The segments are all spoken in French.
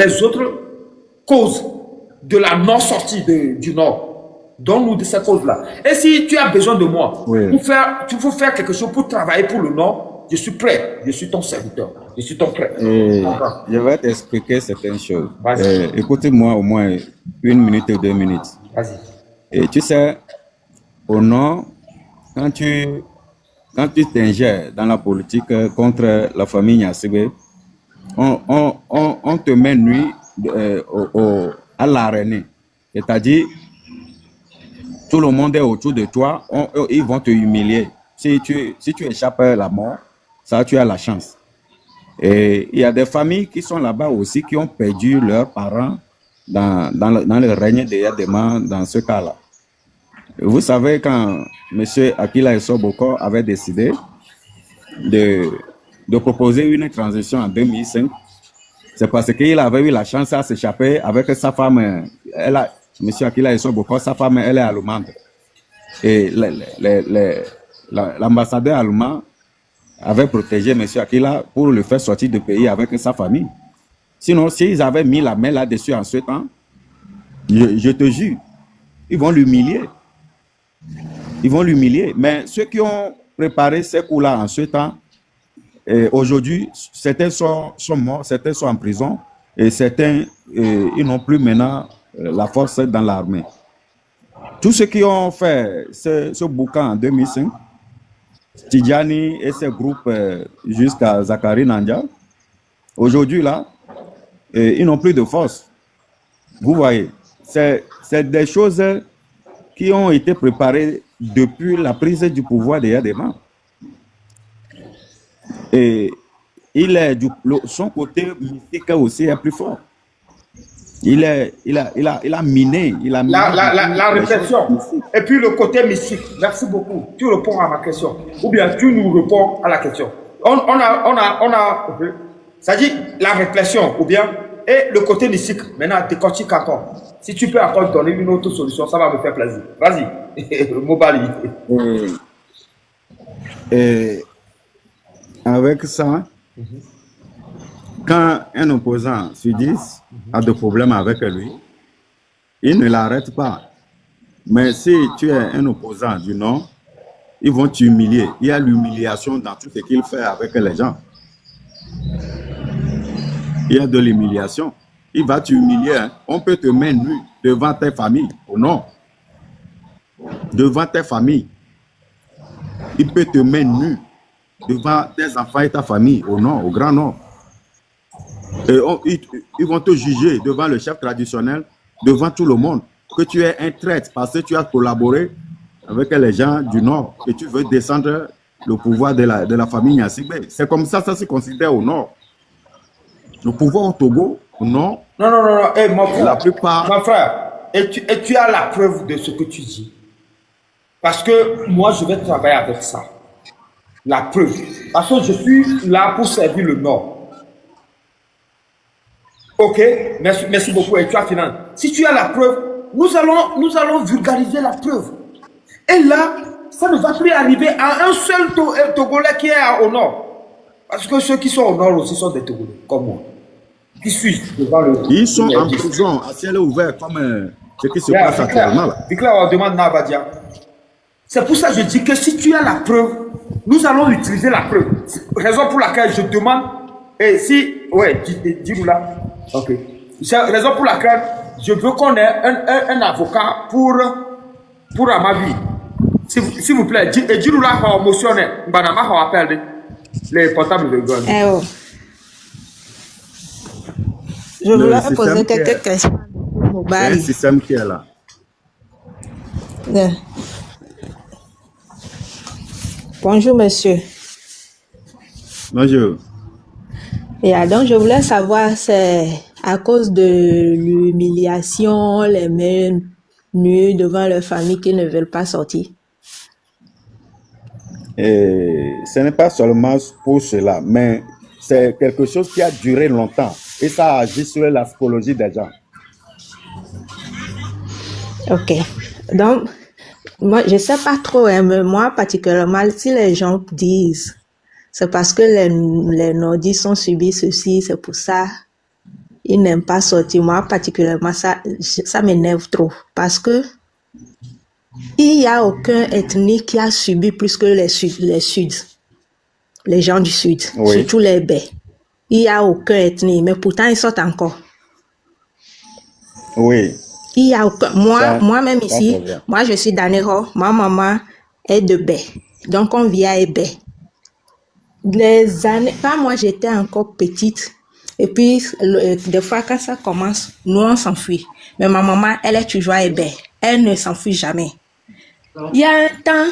les autres causes de la non-sortie du Nord. Donne-nous de ces causes-là. Et si tu as besoin de moi, Oui. tu veux faire quelque chose pour travailler pour le Nord, je suis prêt. Je suis ton serviteur. Je suis ton prêt. Et je vais t'expliquer certaines choses. Vas-y. Écoutez-moi au moins 1 minute ou 2 minutes. Vas-y. Et tu sais, au Nord, quand tu t'ingères dans la politique contre la famille Nyasibé, on te met nuit à l'arène. C'est-à-dire, tout le monde est autour de toi, ils vont te humilier. Si tu échappes à la mort, ça, tu as la chance. Et il y a des familles qui sont là-bas aussi, qui ont perdu leurs parents dans le règne de Yadema, dans ce cas-là. Vous savez, quand M. Akila Essoboko avait décidé de proposer une transition en 2005, c'est parce qu'il avait eu la chance à s'échapper avec sa femme. M. Akila Essoboko, sa femme, elle est allemande. Et l'ambassadeur allemand avait protégé M. Akila pour le faire sortir du pays avec sa famille. Sinon, s'ils avaient mis la main là-dessus en ce temps, je te jure, ils vont l'humilier. Ils vont l'humilier. Mais ceux qui ont préparé ces coups-là en ce temps, aujourd'hui, certains sont morts, certains sont en prison, et certains, ils n'ont plus maintenant la force dans l'armée. Tous ceux qui ont fait ce boucan en 2005, Tidjani et ses groupes jusqu'à Zakari Nandia, aujourd'hui là, ils n'ont plus de force. Vous voyez, c'est des choses qui ont été préparées depuis la prise du pouvoir de Yadema. Et son côté mystique aussi est plus fort. Il a miné. La réflexion. Et puis le côté mystique. Merci beaucoup. Tu réponds à ma question. Ou bien tu nous réponds à la question. On a c'est-à-dire la réflexion, ou bien, et le côté mystique. Maintenant, décortique encore. Si tu peux encore donner une autre solution, ça va me faire plaisir. Vas-y, Mobali. Et avec ça, quand un opposant Sudis a des problèmes avec lui, il ne l'arrête pas. Mais si tu es un opposant du Nord, ils vont t'humilier. Il y a l'humiliation dans tout ce qu'il fait avec les gens. Il y a de l'humiliation. Il va t'humilier. Hein. On peut te mettre nu devant tes familles au Nord. Devant tes familles. Il peut te mettre nu devant tes enfants et ta famille au Nord, au Grand Nord. Et ils vont te juger devant le chef traditionnel, devant tout le monde, que tu es un traître parce que tu as collaboré avec les gens du Nord et tu veux descendre le pouvoir de la famille Nyasibé. C'est comme ça se considère au Nord. Le pouvoir au Togo, au Nord. Non. Hey, mon frère, la plupart... mon frère, et tu as la preuve de ce que tu dis. Parce que moi, je vais travailler avec ça. La preuve. Parce que je suis là pour servir le Nord. Ok, merci beaucoup. Et tu as fini. Si tu as la preuve, nous allons vulgariser la preuve. Et là, ça ne va plus arriver à un seul Togolais qui est au Nord. Parce que ceux qui sont au Nord aussi sont des Togolais, comme moi. Qui suivent devant le... Ils sont en prison, à ciel ouvert, comme ce qui se passe actuellement là. On demande Navadia. C'est pour ça que je dis que si tu as la preuve, nous allons utiliser la preuve. Raison pour laquelle je demande, et si, ouais, dis-nous là. Ok. C'est raison pour laquelle je veux qu'on ait un avocat pour Amavi. S'il vous plaît, dis-nous là, on motionne, on appelle les portables de Gon. Eh oh. Je voulais poser quelques questions. C'est un système qui est là. Yeah. Bonjour, monsieur. Bonjour. Et donc, je voulais savoir, c'est à cause de l'humiliation, les mains nues devant leurs familles qui ne veulent pas sortir. Et ce n'est pas seulement pour cela, mais c'est quelque chose qui a duré longtemps et ça agit sur la psychologie des gens. Ok. Donc, moi, je ne sais pas trop, hein, mais moi particulièrement, si les gens disent c'est parce que les nordistes ont subi ceci, c'est pour ça, ils n'aiment pas sortir. Moi, particulièrement, ça m'énerve trop. Parce que il n'y a aucun ethnie qui a subi plus que les Suds, les gens du Sud, Oui. surtout les Bais. Il n'y a aucun ethnie, mais pourtant, ils sortent encore. Oui. Il y a aucun... Moi-même ça, ici, c'est vrai. moi, je suis d'Anero. Ma maman est de Bais. Donc, on vit à Bais. Les années... Quand moi, j'étais encore petite, et puis, des fois, quand ça commence, nous, on s'enfuit. Mais ma maman, elle est toujours à Bais. Elle ne s'enfuit jamais. Il y a un temps,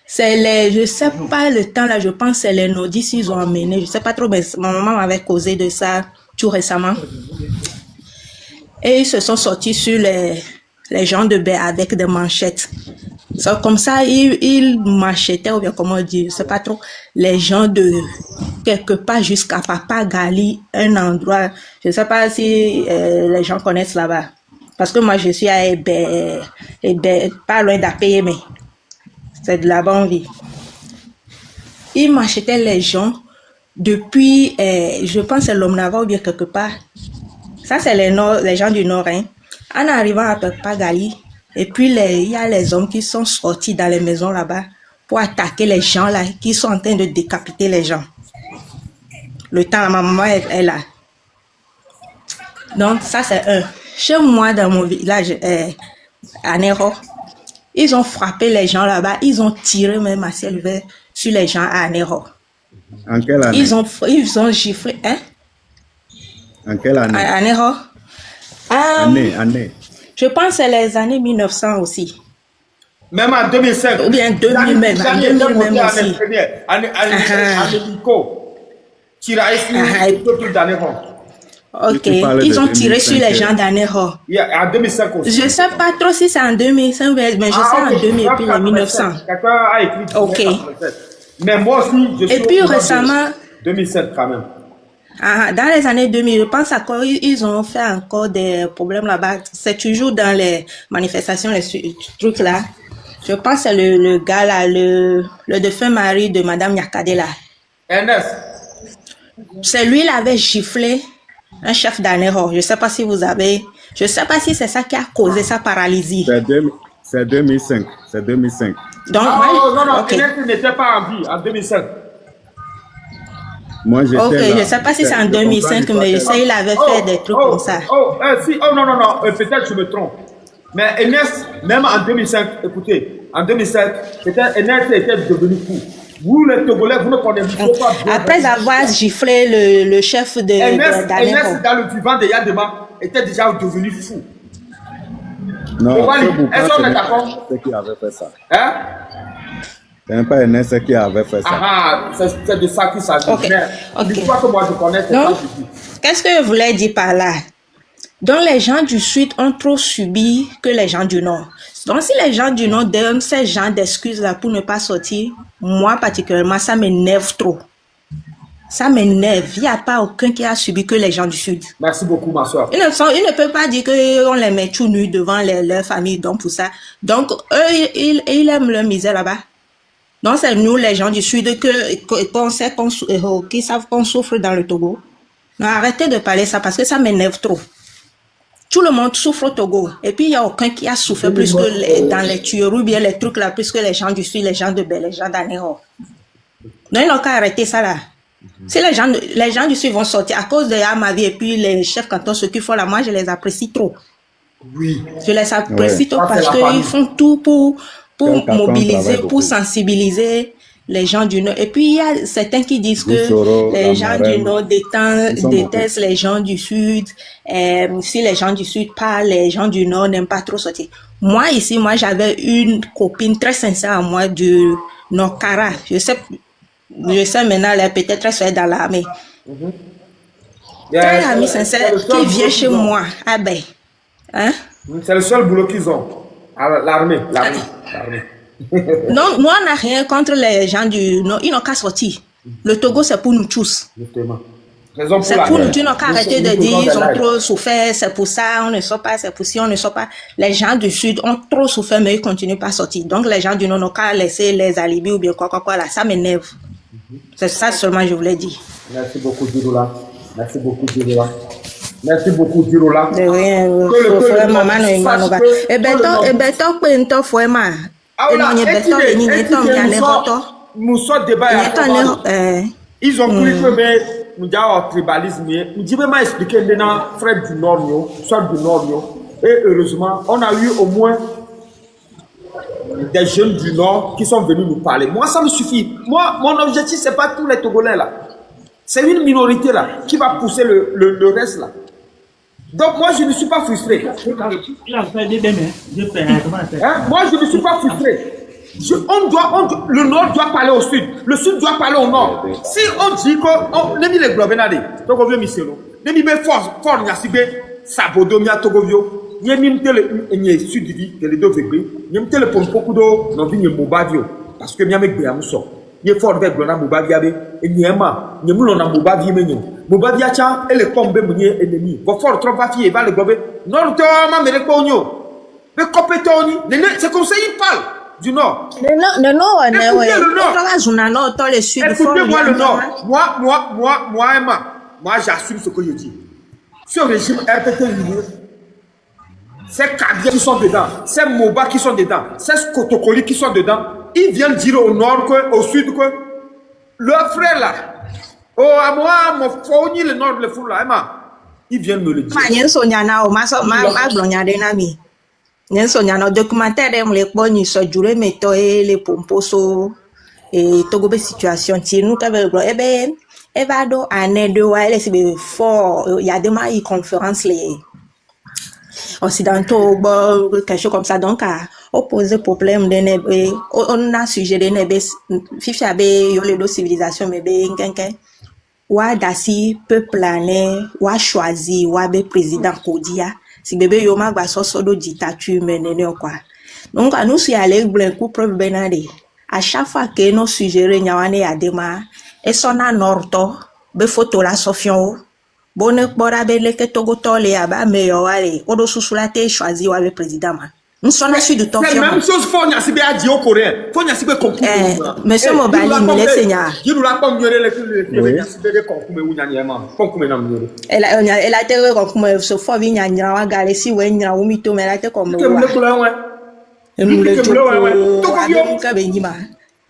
je sais pas le temps là, je pense que c'est les nordistes, ils ont amené, je sais pas trop, mais ma maman m'avait causé de ça tout récemment. Et ils se sont sortis sur les gens de Baie avec des manchettes. So, comme ça, ils machetaient, ou bien comment dire, je sais pas trop, les gens de quelque part jusqu'à Papa Gali, un endroit, je sais pas si les gens connaissent là-bas. Parce que moi, je suis à Hébé, pas loin d'Apé, mais c'est de là-bas on vit. Ils m'achetaient les gens depuis, je pense que c'est l'Omnava ou bien quelque part. Ça, c'est les gens du Nord. Hein. En arrivant à Pagali, et puis il y a les hommes qui sont sortis dans les maisons là-bas pour attaquer les gens là, qui sont en train de décapiter les gens. Le temps, ma maman est là. Donc, ça, c'est un. Chez moi, dans mon village, à Nero, ils ont frappé les gens là-bas. Ils ont tiré même à ciel ouvert sur les gens à Nero. En quelle année? Ils ont giflé. Hein? En quelle année? À Nero. Année. Je pense que c'est les années 1900 aussi. Même en 2005. Ou bien 2000 même. En 2000 même aussi. Ok, ils ont tiré sur les gens d'Anero. En 2005 aussi. Je ne sais pas trop si c'est en 2005, mais je sais en 2000 et puis les 1900. Quelqu'un a écrit. Ok. Mais moi aussi, je suis. Et puis récemment. 2007 quand même. Dans les années 2000, je pense encore, ils ont fait encore des problèmes là-bas. C'est toujours dans les manifestations, les trucs là. Je pense que c'est le gars là, le défunt mari de Madame Nyakade là. Ernest. C'est lui, il avait giflé un chef d'Anero. Je ne sais pas si vous avez... Je ne sais pas si c'est ça qui a causé sa paralysie. C'est 2005. C'est 2005. Donc, non. okay. Ernest n'était pas en vie en 2005. Moi, j'étais là. Je ne sais pas si c'est en 2005, mais je sais qu'il avait fait des trucs comme ça. Non. Peut-être je me trompe. Mais Ernest, même en 2005, écoutez, en 2007, Ernest était devenu fou. Vous, les Togolais, vous ne connaissez pas bien. Après avoir giflé le chef Ernest, d'Anero. dans le vivant de Yadema, était déjà devenu fou. Non, est-ce qu'on est d'accord? C'est qui avait fait ça. Hein? Ce n'est pas Ernest qui avait fait ça. C'est de ça qu'il s'agit. Okay. L'histoire que moi je connais, c'est pas du tout. Qu'est-ce que je voulais dire par là? Donc, les gens du Sud ont trop subi que les gens du Nord. Donc, si les gens du Nord donnent ces gens d'excuses-là pour ne pas sortir, moi, particulièrement, ça m'énerve trop. Ça m'énerve. Il n'y a pas aucun qui a subi que les gens du Sud. Merci beaucoup, ma soeur. Ils ne peuvent pas dire qu'on les met tout nus devant leur famille, donc pour ça. Donc, eux, ils aiment leur misère là-bas. Donc, c'est nous, les gens du Sud, qu'on sait qui savent qu'on souffre dans le Togo. Non, arrêtez de parler ça parce que ça m'énerve trop. Tout le monde souffre au Togo. Et puis, il n'y a aucun qui a souffert plus que dans les tueries ou bien les trucs là, plus que les gens du Sud, les gens de Baie, les gens d'Anero. Non, ils n'ont qu'à arrêter ça là. Si les gens du Sud vont sortir à cause de Amavi et puis les chefs cantons, ceux qui font là, moi, je les apprécie trop. Oui. Je les apprécie trop parce qu'ils font tout pour mobiliser, pour sensibiliser les gens du Nord. Et puis, il y a certains qui disent que les gens du Nord détestent les gens du Sud. Si les gens du Sud parlent, les gens du Nord n'aiment pas trop sortir. Moi, ici, j'avais une copine très sincère à moi du Nord-Kara. Je sais maintenant, elle est peut-être très dans l'armée. Très amie sincère qui vient chez moi. Ah ben. Hein? C'est le seul boulot qu'ils ont. L'armée. Non, nous, on n'a rien contre les gens du Nord. Ils n'ont qu'à sortir. Le Togo, c'est pour nous tous. Justement. C'est pour nous, tu n'as qu'à arrêter de dire ils ont trop souffert, c'est pour ça, on ne sort pas, c'est pour si on ne sort pas. Les gens du Sud ont trop souffert, mais ils continuent pas à sortir. Donc, les gens du Nord n'ont qu'à laisser les alibis ou bien quoi, là. Ça m'énerve. C'est ça seulement que je voulais dire. Merci beaucoup, Djidoula. Merci beaucoup, Dirola. Merci beaucoup, Dirola. De rien, frère maman no imano ba. Ebeto pe nto frère ma. Ah, Ebeto le ni neto mi ane hoto. Nous sommes débat. Ils ont cru que nous avons tribalisme. Nous devons m'expliquer maintenant, frère du Nord, soeur du Nord. Et heureusement, on a eu au moins des jeunes du Nord qui sont venus nous parler. Moi, ça me suffit. Moi, mon objectif, ce n'est pas tous les Togolais là. C'est une minorité là qui va pousser le reste là. Donc, moi, je ne suis pas frustré. Hein? Moi, je ne suis pas frustré. Le Nord doit parler au Sud. Le Sud doit parler au Nord. Si on dit qu'on n'est pas les globénades, Togovio Miselo, n'est pas fort, Sabodo, Mia Togovio, n'y a pas Sud les deux véhicules, n'y a pas le pompo d'eau, non, n'y a pas parce que n'y a pas de Mousso. N'y a fort avec Blona Moubaviabe, et n'y a pas, n'y a pas de Moubaviabe. Moubaviacha, et le combe mouillé ennemi. Vos forts trop va le globé. Non, toi, ma mère, mais compétoni, c'est comme ça il parle. Du Nord. Le Nord, écoutez-moi le Nord. Moi, j'assume ce que je dis. Ce régime RPT, c'est Kabia qui sont dedans, c'est Moba qui sont dedans, c'est Kotokoli qui sont dedans. Ils viennent dire au Nord, au Sud, que leur frère là, oh, à moi, mon fourni le Nord, le fou là, ils viennent me le dire. Nensonya no documentaire em le poni so jure meto e le pomposo e togobe situation ti nu ka be gro e va do ane de wa ele sibe fort il y a demain une conférence les occidentaux bon quelque chose comme ça donc à opposer problème de ne on a sujet de ne fifi abe yo le do civilisation mais be nkenken wa dasi peuple planer wa choisi wa be président kodia si bébé yo ma gba so do dictature menene quoi donc à nous si aller blanc coup preuve benade à chaque fois que nous suggérer nyawane adema et sona norto be photo la sofion bonne bora be le que togo tole aba me yo wale odo susulate choisi wa le président ma nous sommes sur du top. C'est la même chose faut nya sibe a dit au coréen faut nya sibe comprendre monsieur Mobali me laisse nya il nous la pas mieux le nya sibe de konkume wunya nyema konkume na mieux elle a été konkume so fo bi nya nya wa gale si we nya wo mi to me la te comme wa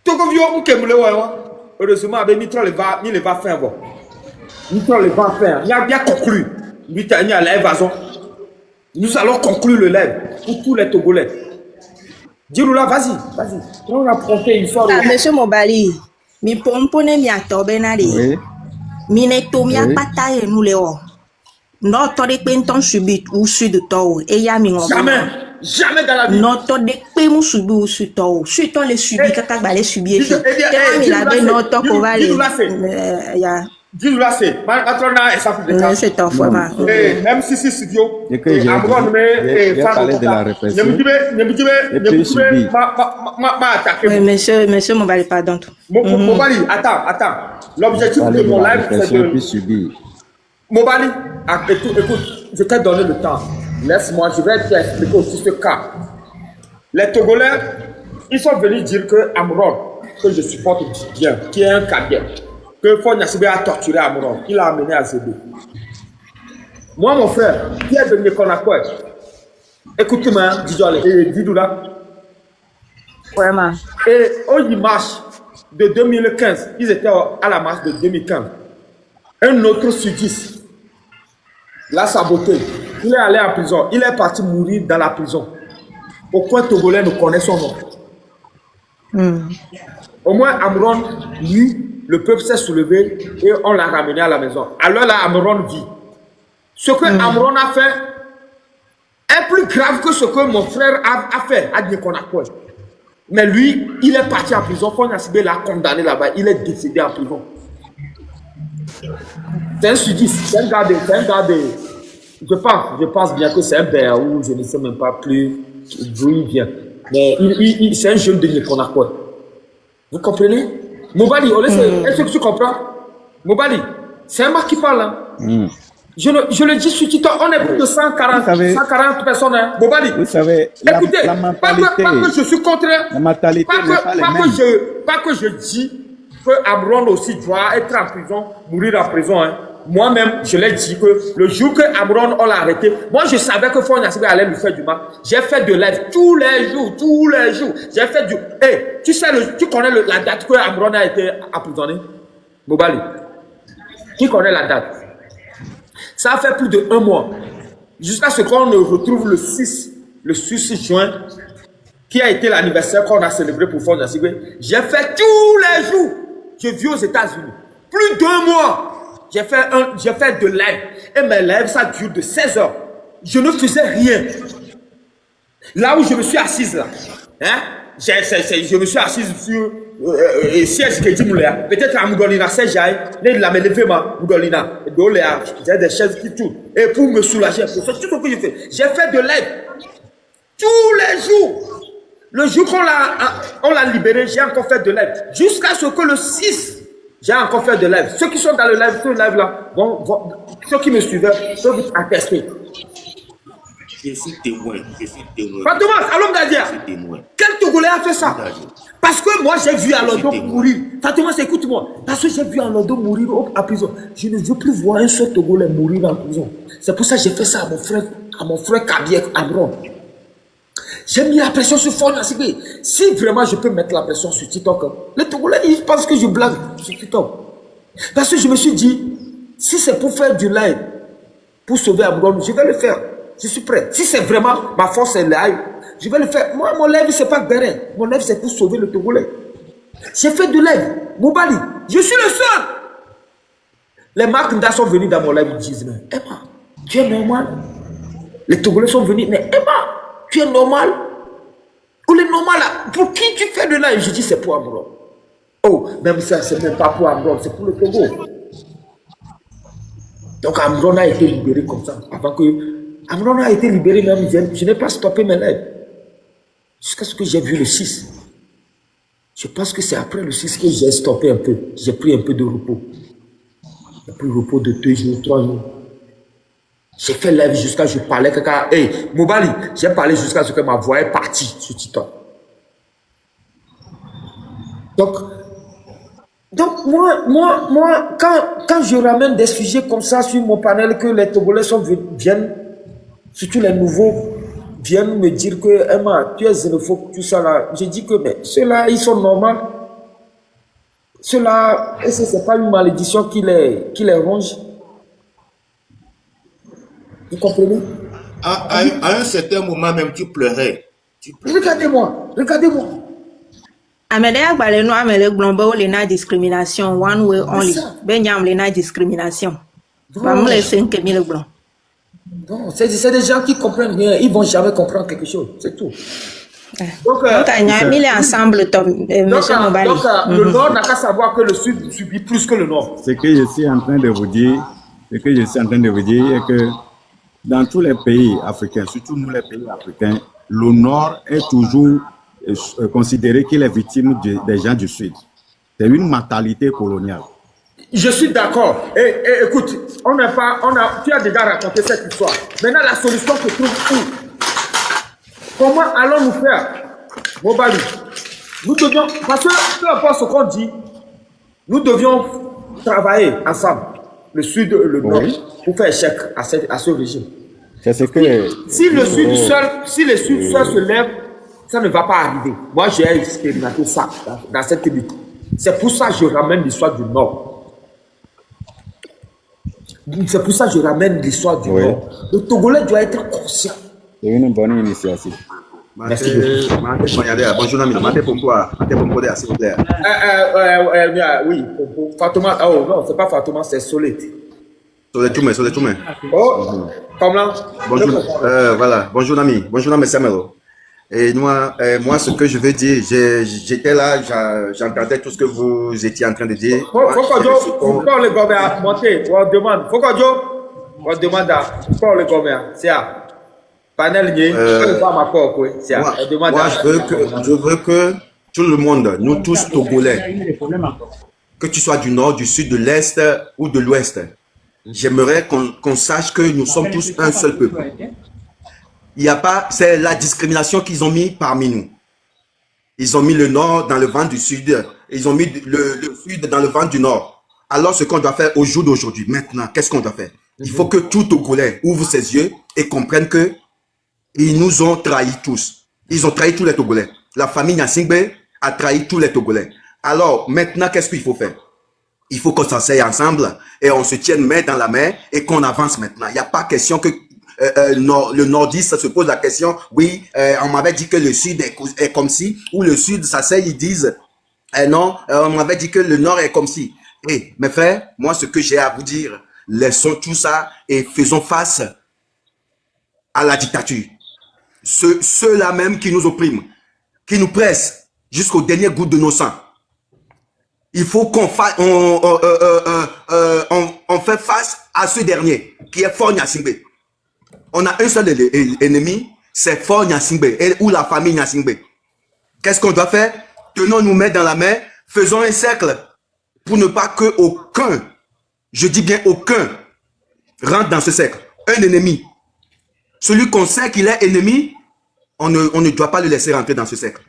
Togovio mkemule wa heureusement avec Mitro le va faire bon Mitro le va faire il a bien conclu Mitania l'évasion. Nous allons conclure le live pour tous les Togolais. Diroula, vas-y. On a prompté une fois. Monsieur Mobali, mi pompone mi atobe na de. Mi ne to mi apata e nous le o. Non, to de penton subit ou sud to e ya mi ngo. Jamais dans la vie. Non, to de pe mu subi ou sud to. Sud to le subi kaka ba le subi e fi. Te mi la be non to ko va le. Ya. Dis-le c'est, maintenant, ça fait des cas. C'est un format. M6 Studio. Et que j'ai parlé de la répression. Monsieur Mobali, pardon. Mobali, attends. L'objectif de mon live, c'est de... Mobali, écoute, je t'ai donné le temps. Laisse-moi, je vais t'expliquer aussi ce cas. Les Togolais, ils sont venus dire que Amron, que je supporte bien, qui est un Kabien, que Fognasibé a torturé Amron, il l'a amené à Zébé. Moi, mon frère, qui est venu Konakwe, écoute-moi, Didoula. Vraiment. Et au marche de 2015, ils étaient à la marche de 2015. Un autre sudiste l'a saboté. Il est allé en prison. Il est parti mourir dans la prison. Au point Togolais nous connaît son nom. Au moins, Amron, lui, le peuple s'est soulevé et on l'a ramené à la maison. Alors là, Amron vit. Ce que Amron a fait est plus grave que ce que mon frère a fait à Diekonakwe. Mais lui, il est parti en prison. Fognasibé l'a condamné là-bas. Il est décédé en prison. C'est un sudiste, c'est un gars de... Je pense bien que c'est un Béaou, je ne sais même pas plus d'où il vient. Mais c'est un jeune de Diekonakwe. Vous comprenez? Mobali, est-ce que tu comprends? Mobali, c'est un mec qui parle. Hein? Je le dis sur TikTok, on est plus de 140 personnes. Hein? Mobali, vous savez, écoutez, la mentalité, pas que je suis contre. La mentalité pas que je dis que Amron aussi doit être en prison, mourir en prison. Hein? moi-même, je l'ai dit que le jour que Amron, on l'a arrêté, moi, je savais que Fon Yassibé allait lui faire du mal. J'ai fait de live tous les jours, tous les jours. J'ai fait du... Hey, tu sais, tu connais la date que Amron a été emprisonné? Mobali. Qui connaît la date? Ça a fait plus de 1 mois. Jusqu'à ce qu'on ne retrouve le 6 juin, qui a été l'anniversaire qu'on a célébré pour Fon Yassibé. J'ai fait tous les jours. Je vis aux États-Unis. Plus d'1 mois. J'ai fait de live. Et mes lives, ça dure de 16 heures. Je ne faisais rien. Là où je me suis assise là. Hein? Je me suis assise sur siège que dit Mouléa. Peut-être à Moudolina, c'est Jaï. Il m'a levé ma Moudolina. J'ai des chaises qui tournent. Et pour me soulager, pour faire tout ce que je fais. J'ai fait de live. Tous les jours. Le jour qu'on l'a libéré, j'ai encore fait de live. Jusqu'à ce que le 6, j'ai encore fait de live. Ceux qui sont dans le live, ce live-là, ceux qui me suivaient, peuvent attester. Je suis témoin. Fatouma, Alom Dadia, quel Togolais a fait ça? Parce que moi, j'ai vu Alondo mourir. Fatouma, écoute-moi. Parce que j'ai vu Alondo mourir en prison. Je ne veux plus voir un seul Togolais mourir en prison. C'est pour ça que j'ai fait ça à mon frère Kabiek Amron. J'ai mis la pression sur Fon Yassibé. Si vraiment je peux mettre la pression sur TikTok, les Togolais, ils pensent que je blague sur TikTok. Parce que je me suis dit, si c'est pour faire du live, pour sauver Amron, je vais le faire. Je suis prêt. Si c'est vraiment ma force est live, je vais le faire. Moi, mon live, c'est pas Bérin. Mon live, c'est pour sauver le Togolais. J'ai fait du live. Moubali, je suis le seul. Les marques d'A sont venus dans mon live, ils disent, mais Emma, tu es normal. Les Togolais sont venus, mais Emma, tu es normal? Ou les normal là? Pour qui tu fais de live? Je dis, c'est pour Amron. Oh, même ça, c'est même pas pour Amron, c'est pour le Togo. Donc Amron a été libéré comme ça. Avant que Amron a été libéré, même je n'ai pas stoppé mes lives. Jusqu'à ce que j'ai vu le 6. Je pense que c'est après le 6 que j'ai stoppé un peu. J'ai pris un peu de repos. J'ai pris repos de 2 jours, 3 jours. J'ai fait live jusqu'à ce que je parlais. Hey, Mobali, j'ai parlé jusqu'à ce que ma voix est partie sur TikTok. Donc moi, quand je ramène des sujets comme ça sur mon panel, que les Togolais viennent, surtout les nouveaux, viennent me dire que Emma, tu es xénophobe, tout ça là. J'ai dit que mais ceux-là, ils sont normaux. Ceux-là, est-ce que ce n'est pas une malédiction qui les ronge? Vous comprenez? À un certain moment même, tu pleurais. Regardez-moi. Amele Agbale no amele glombo lena discrimination one way only. Benyam lena discrimination. Bam le 5000 blancs. Non, c'est des gens qui comprennent rien. Ils vont jamais comprendre quelque chose. C'est tout. Donc, ensemble, monsieur Mobali. Donc, le Nord n'a qu'à savoir que le Sud subit plus que le Nord. Ce que je suis en train de vous dire, est que dans tous les pays africains, surtout nous les pays africains, le Nord est toujours considéré qu'il est victime des gens du Sud. C'est une mentalité coloniale. Je suis d'accord. Et écoute, tu as déjà raconté cette histoire. Maintenant, la solution se trouve où? Comment allons-nous faire, Mobali? Nous devions, parce que peu importe ce qu'on dit, nous devions travailler ensemble, le Sud et le Nord, pour faire échec à ce régime. C'est ce que... Si le Sud seul se lève, ça ne va pas arriver. Moi, j'ai expérimenté ça dans cette lutte. C'est pour ça que je ramène l'histoire du Nord. C'est pour ça que je ramène l'histoire du Nord. Le Togolais doit être conscient. C'est une bonne initiative. Merci beaucoup. Bonjour, Nami. S'il vous plaît. Oui, Fatouma. Oh non, c'est pas Fatouma, c'est Solette. Soletoumé. Oh, comme là. Bonjour. Voilà. Bonjour, Nami. Bonjour, Nami Samelo. Et moi, ce que je veux dire, j'étais là, j'entendais tout ce que vous étiez en train de dire. Faut le gouvernement monter. On demande. On demande pour le gouvernement. C'est ça. Panel moi, je veux que tout le monde, nous tous Togolais, que tu sois du nord, du sud, de l'est ou de l'ouest, j'aimerais qu'on sache que nous sommes tous un seul peuple. Il n'y a pas, c'est la discrimination qu'ils ont mis parmi nous. Ils ont mis le nord dans le ventre du sud, ils ont mis le sud dans le ventre du nord. Alors, ce qu'on doit faire au jour d'aujourd'hui, maintenant, qu'est-ce qu'on doit faire? Il faut que tout Togolais ouvre ses yeux et comprenne que ils nous ont trahis tous. Ils ont trahi tous les Togolais. La famille Gnassingbé a trahi tous les Togolais. Alors, maintenant, qu'est-ce qu'il faut faire? Il faut qu'on s'asseye ensemble et on se tienne main dans la main et qu'on avance maintenant. Il n'y a pas question que le nordiste se pose la question, oui, on m'avait dit que le sud est comme si, ou le sud s'asseye, ils disent, non, on m'avait dit que le nord est comme si. Eh, mes frères, moi, ce que j'ai à vous dire, laissons tout ça et faisons face à la dictature. Ceux-là même qui nous oppriment, qui nous pressent jusqu'au dernier goutte de nos sangs. Il faut qu'on fasse, on fait face à ce dernier, qui est Faure Gnassingbé. On a un seul ennemi, c'est Faure Gnassingbé, ou la famille Gnassingbé. Qu'est-ce qu'on doit faire? Tenons-nous main dans la main, faisons un cercle, pour ne pas que aucun, je dis bien aucun, rentre dans ce cercle. Un ennemi. Celui qu'on sait qu'il est ennemi, on ne doit pas le laisser rentrer dans ce cercle.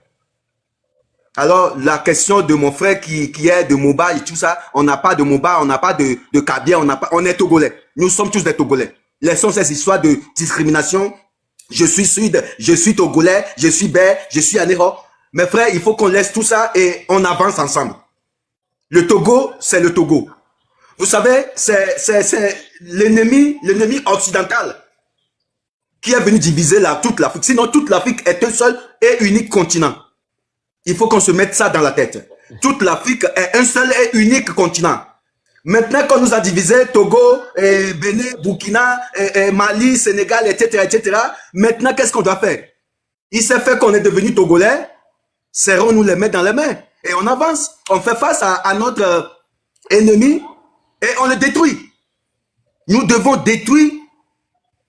Alors, la question de mon frère qui est de Moba et tout ça, on n'a pas de Moba, on n'a pas de Kabia, on est Togolais. Nous sommes tous des Togolais. Laissons ces histoires de discrimination. Je suis Sud, je suis Togolais, je suis Bé, je suis Anéro. Mes frères, il faut qu'on laisse tout ça et on avance ensemble. Le Togo, c'est le Togo. Vous savez, c'est l'ennemi occidental qui est venu diviser toute l'Afrique. Sinon, toute l'Afrique est un seul et unique continent. Il faut qu'on se mette ça dans la tête. Toute l'Afrique est un seul et unique continent. Maintenant qu'on nous a divisé, Togo, Bénin, Burkina, Mali, Sénégal, etc., maintenant, qu'est-ce qu'on doit faire? Il s'est fait qu'on est devenu Togolais, serrons-nous les mains dans les mains et on avance. On fait face à notre ennemi et on le détruit. Nous devons détruire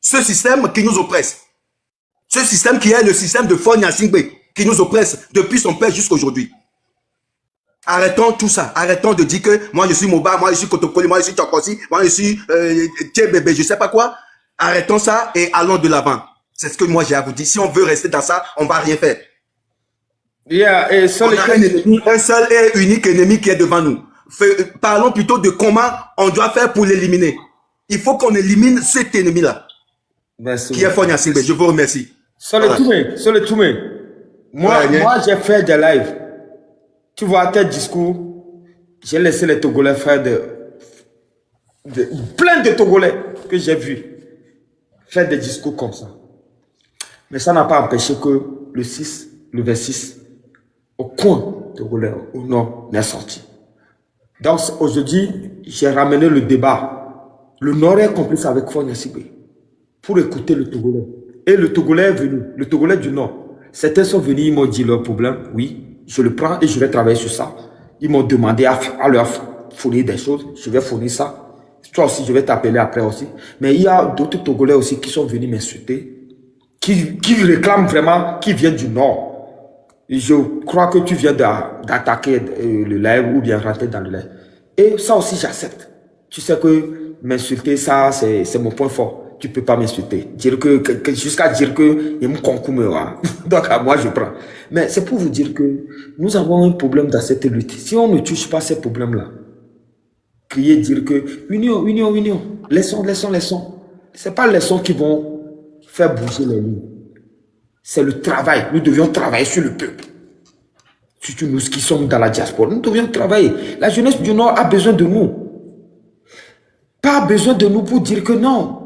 ce système qui nous oppresse. Ce système qui est le système de Faure Gnassingbé, qui nous oppresse depuis son père jusqu'à aujourd'hui. Arrêtons tout ça. Arrêtons de dire que moi je suis Moba, moi je suis Kotokoli, moi je suis Tchokosi, moi je suis Tchébébé, je sais pas quoi. Arrêtons ça et allons de l'avant. C'est ce que moi j'ai à vous dire. Si on veut rester dans ça, on va rien faire. Yeah, et on a un seul et unique ennemi qui est devant nous. Parlons plutôt de comment on doit faire pour l'éliminer. Il faut qu'on élimine cet ennemi-là. Qui est Faure Gnassingbé. Je vous remercie. Toumé. Moi, j'ai fait des lives. Tu vois, tes discours, j'ai laissé les Togolais faire plein de Togolais que j'ai vus faire des discours comme ça. Mais ça n'a pas empêché que le 26, aucun Togolais au nord n'est sorti. Donc aujourd'hui, j'ai ramené le débat. Le nord est complice avec Faure Gnassingbé pour écouter le Togolais. Et le Togolais est venu, le Togolais du nord. Certains sont venus, ils m'ont dit leur problème. Oui, je le prends et je vais travailler sur ça. Ils m'ont demandé à leur fournir des choses. Je vais fournir ça. Toi aussi, je vais t'appeler après aussi. Mais il y a d'autres Togolais aussi qui sont venus m'insulter, qui réclament vraiment, qui viennent du nord. Et je crois que tu viens d'attaquer le live ou bien rentrer dans le live. Et ça aussi, j'accepte. Tu sais que m'insulter, ça, c'est mon point fort. Tu peux pas m'insulter. Dire jusqu'à dire que il me concoume. Donc, moi, je prends. Mais c'est pour vous dire que nous avons un problème dans cette lutte. Si on ne touche pas ces problèmes-là, crier, dire que union. Laissons. C'est pas les sons qui vont faire bouger les lignes. C'est le travail. Nous devions travailler sur le peuple. Surtout nous qui sommes dans la diaspora. Nous devions travailler. La jeunesse du Nord a besoin de nous. Pas besoin de nous pour dire que non.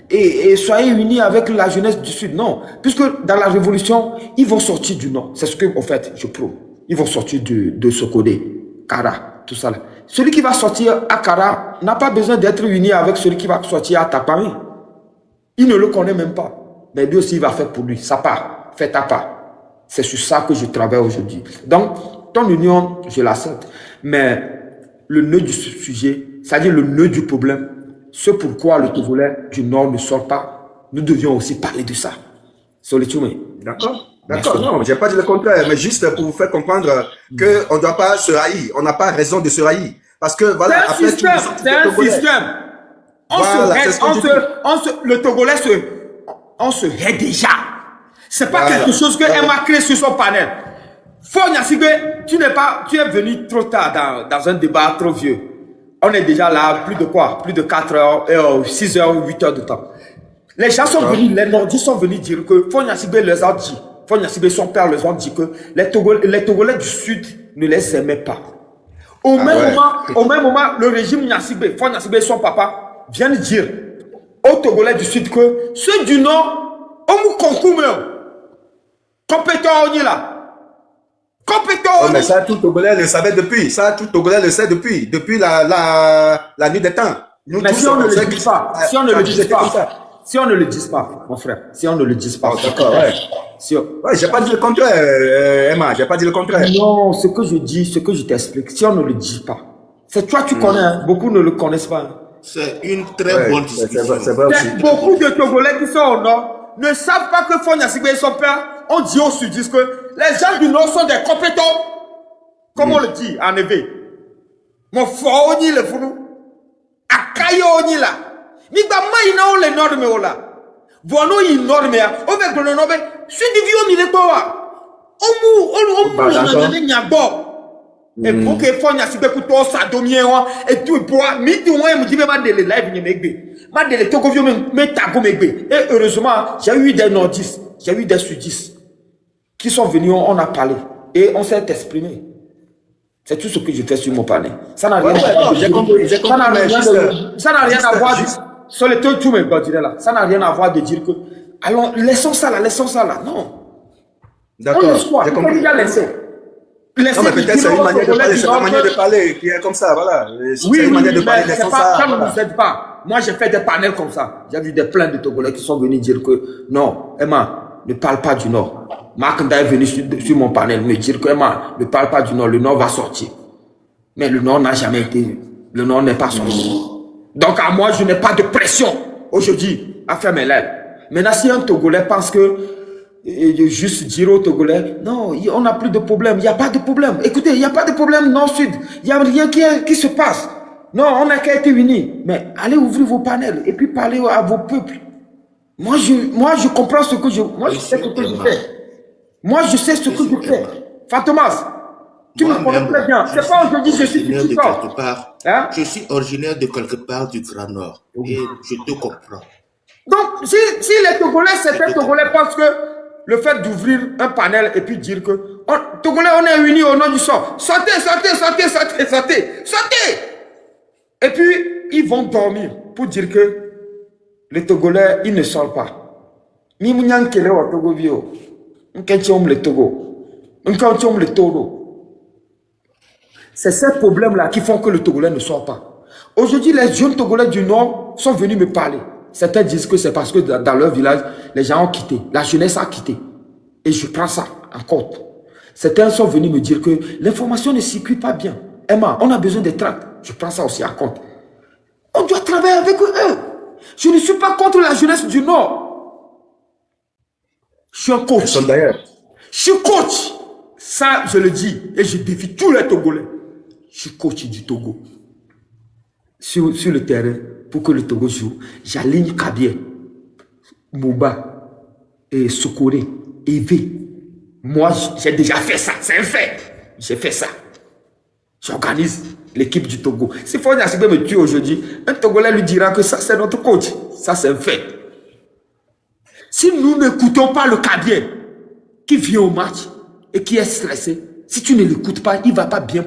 Et soyez unis avec la jeunesse du Sud. Non. Puisque dans la révolution, ils vont sortir du Nord. C'est ce que, en fait, je prouve. Ils vont sortir de Sokodé, Kara, tout ça là. Celui qui va sortir à Kara n'a pas besoin d'être uni avec celui qui va sortir à Tapari. Il ne le connaît même pas. Mais lui aussi, il va faire pour lui. Ça part. Fais ta part. C'est sur ça que je travaille aujourd'hui. Donc, ton union, je l'accepte. Mais le nœud du sujet, c'est-à-dire le nœud du problème, ce pourquoi le Togolais du Nord ne sort pas, nous devions aussi parler de ça. Solitude. D'accord. Non, je n'ai pas dit le contraire, mais juste pour vous faire comprendre qu'on ne doit pas se haïr. On n'a pas raison de se haïr. Parce que voilà, c'est un système. Le Togolais on se hait déjà. C'est pas quelque chose que Emma crée sur son panel. Faure Gnassingbé, tu es venu trop tard dans un débat trop vieux. On est déjà là, plus de quoi? Plus de 4 heures, 6 heures, 8 heures de temps. Les gens sont venus, les Nordistes sont venus dire que Fagne Sibé les a dit, Fagne Sibé, son père, les a dit que les Togolais du Sud ne les aimaient pas. Au même moment, le régime Nyasibé, Fagne Sibé, son papa, vient de dire aux Togolais du Sud que ceux du Nord, on nous concoume. Compétent, on est là. Compétent, mais ça, tout Togolais le savait depuis. Ça, tout Togolais le sait depuis. Depuis la nuit des temps. Nous mais tous, si on ne le dit pas, si on ne le dit comme ça. pas, si on ne le dit pas, mon frère, si on ne le dit pas. D'accord, ouais. Si on... Ouais, j'ai pas dit le contraire, Emma, j'ai pas dit le contraire. Non, ce que je dis, ce que je t'explique, si on ne le dit pas, c'est toi, tu connais, hein, beaucoup ne le connaissent pas. Hein. C'est une très bonne discussion. C'est vrai aussi. Beaucoup de Togolais qui sont au Nord ne savent pas que Fagne Sibé et son père ont dit au Sudistes que les gens du Nord sont des compétents. Comme on le dit en éveil. Mon fort, on y le fou. Akayo, on y là. Mais bah, on les normes, on là. Bueno, il norme, on veut que le norme, je dis, on y est pas. On et pour que Fagne Sibé couteau ça domine et tout pour mi tout moi me dit ma de live ni megbe ma de Togo vieux me tago megbe et heureusement j'ai eu des nordistes, j'ai eu des sudistes qui sont venus, on a parlé et on s'est exprimé. C'est tout ce que je fais sur mon panel. Ça n'a rien à voir. J'ai compris. Ça n'a rien à voir sur les tout mes bordures là. Ça n'a rien à voir de dire que alors laissons ça là. Non. D'accord. J'ai compris. Il y a laissé. Non, mais peut-être c'est une manière de parler, c'est une manière de parler qui est comme ça, voilà. Oui, une manière de parler, mais ça ne nous aide pas. Moi, j'ai fait des panels comme ça. J'ai vu plein de Togolais qui sont venus dire que non, Emma, ne parle pas du Nord. Marc Nda est venu sur mon panel me dire que Emma, ne parle pas du Nord, le Nord va sortir. Mais le Nord n'a jamais été, le Nord n'est pas sorti. Donc, à moi, je n'ai pas de pression aujourd'hui à faire mes lives. Maintenant, si un Togolais pense que juste dire aux Togolais, non, on n'a plus de problème, il n'y a pas de problème. Écoutez, il n'y a pas de problème nord-sud, il n'y a rien qui se passe. Non, on n'a qu'à être unis. Mais allez ouvrir vos panels et puis parlez à vos peuples. Moi, je comprends ce que je... Moi, je sais ce que je fais. Moi, je sais ce que je fais. Fatomas, tu me connais très bien. C'est pas aujourd'hui que je suis de quelque part. Hein? Je suis originaire de quelque part du Grand Nord. Et je te comprends. Donc, si les Togolais, certains Togolais pensent que le fait d'ouvrir un panel et puis dire que Togolais, on est unis au nom du sang. Sortez. Et puis, ils vont dormir pour dire que les Togolais, ils ne sortent pas. C'est ces problèmes-là qui font que le Togolais ne sort pas. Aujourd'hui, les jeunes Togolais du Nord sont venus me parler. Certains disent que c'est parce que dans leur village, les gens ont quitté. La jeunesse a quitté. Et je prends ça en compte. Certains sont venus me dire que l'information ne circule pas bien. Emma, on a besoin des tracts. Je prends ça aussi en compte. On doit travailler avec eux. Je ne suis pas contre la jeunesse du Nord. Je suis un coach. Je suis coach. Ça, je le dis. Et je défie tous les Togolais. Je suis coach du Togo. Sur le terrain, pour que le Togo joue, j'aligne Kabie, Mouba, et Sokoré, Eve. Moi, j'ai déjà fait ça, c'est un fait. J'ai fait ça. J'organise l'équipe du Togo. Si Fagne Sibé me tue aujourd'hui, un Togolais lui dira que ça, c'est notre coach. Ça, c'est un fait. Si nous n'écoutons pas le Kabie qui vient au match et qui est stressé, si tu ne l'écoutes pas, il ne va pas bien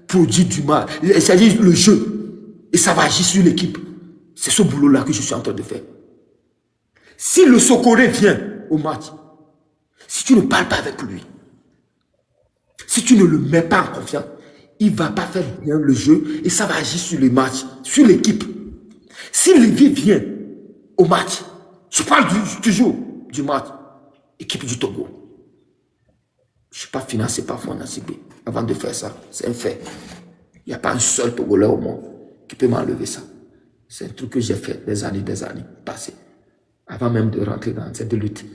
produire du mal. C'est-à-dire le jeu. Et ça va agir sur l'équipe. C'est ce boulot-là que je suis en train de faire. Si le Sokoré vient au match, si tu ne parles pas avec lui, si tu ne le mets pas en confiance, il ne va pas faire bien le jeu et ça va agir sur le match, sur l'équipe. Si Lévi vient au match, je parle toujours du match, équipe du Togo. Je ne suis pas financé par Fagne Sibé avant de faire ça. C'est un fait. Il n'y a pas un seul Togolais au monde qui peut m'enlever ça. C'est un truc que j'ai fait des années passées, avant même de rentrer dans cette lutte.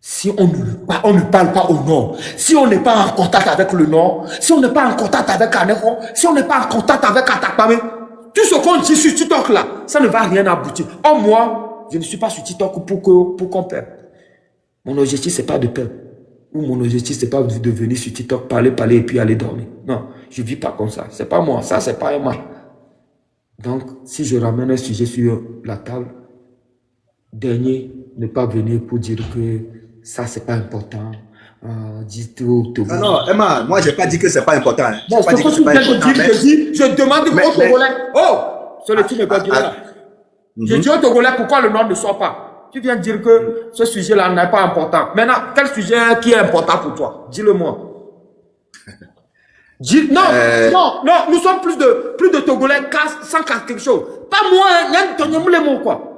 Si on ne parle pas au Nord, si on n'est pas en contact avec le Nord, si on n'est pas en contact avec Anéron, si on n'est pas en contact avec Atakpame, tout ce qu'on dit sur TikTok là, ça ne va rien aboutir. Or moi, je ne suis pas sur TikTok pour qu'on perde. Mon objectif, c'est pas de perdre. Ou mon objectif, c'est pas de venir sur TikTok, parler et puis aller dormir. Non, je vis pas comme ça. C'est pas moi, ça c'est pas moi. Donc, si je ramène un sujet sur la table, dernier, ne pas venir pour dire que ça, c'est pas important. Dites au Togo. Ah non, Emma, moi, j'ai pas dit que c'est pas important. Hein. Bon, J'ai pas dit que c'est pas important. Je demande au Togolais. Oh, c'est le truc de là. Je dis au Togolais pourquoi le Nord ne sort pas. Tu viens de dire que ce sujet-là n'est pas important. Maintenant, quel sujet qui est important pour toi? Dis-le-moi. Non, nous sommes plus de Togolais sans quelque chose. Pas moi, hein, quoi.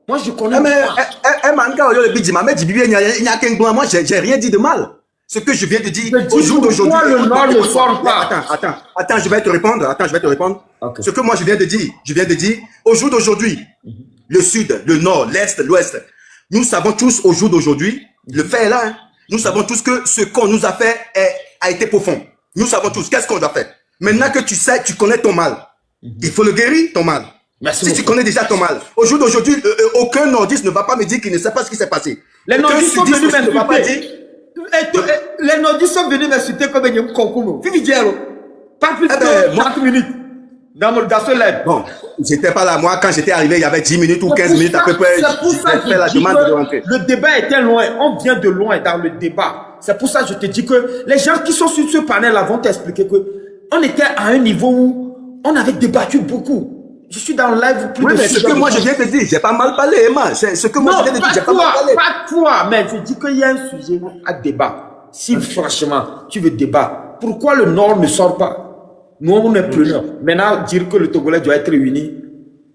Moi, je connais. Moi, j'ai rien dit de mal. Ce que je viens de dire, au jour d'aujourd'hui. Le Nord ne sort pas. Attends, je vais te répondre. Okay. Ce que moi, je viens de dire, au jour d'aujourd'hui, le Sud, le Nord, l'Est, l'Ouest, nous savons tous, au jour d'aujourd'hui, le fait est là, hein, nous savons tous que ce qu'on nous a fait a été profond. Nous savons tous, qu'est-ce qu'on a fait? Maintenant que tu sais, tu connais ton mal. Il faut le guérir, ton mal. Merci si tu connais déjà ton mal. Au jour d'aujourd'hui, aucun nordiste ne va pas me dire qu'il ne sait pas ce qui s'est passé. Les nordistes sont venus m'insulter. Les nordistes sont venus m'insulter comme un concours. Pas plus de 30 minutes. Dans ce live. Bon, j'étais pas là. Moi, quand j'étais arrivé, il y avait 10 minutes ou 15 minutes à peu près. C'est pour ça que la demande de rentrer. Le débat était loin. On vient de loin dans le débat. C'est pour ça que je te dis que les gens qui sont sur ce panel-là vont t'expliquer que on était à un niveau où on avait débattu beaucoup. Je suis dans le live plus de ce que moi je viens de dire, j'ai pas mal parlé, Emma. C'est ce que moi je viens de dire, j'ai pas mal parlé. Pas toi, mais je dis qu'il y a un sujet à débat. Si franchement, tu veux débattre, pourquoi le Nord ne sort pas? Nous, on est preneurs. Maintenant, dire que le Togolais doit être réuni,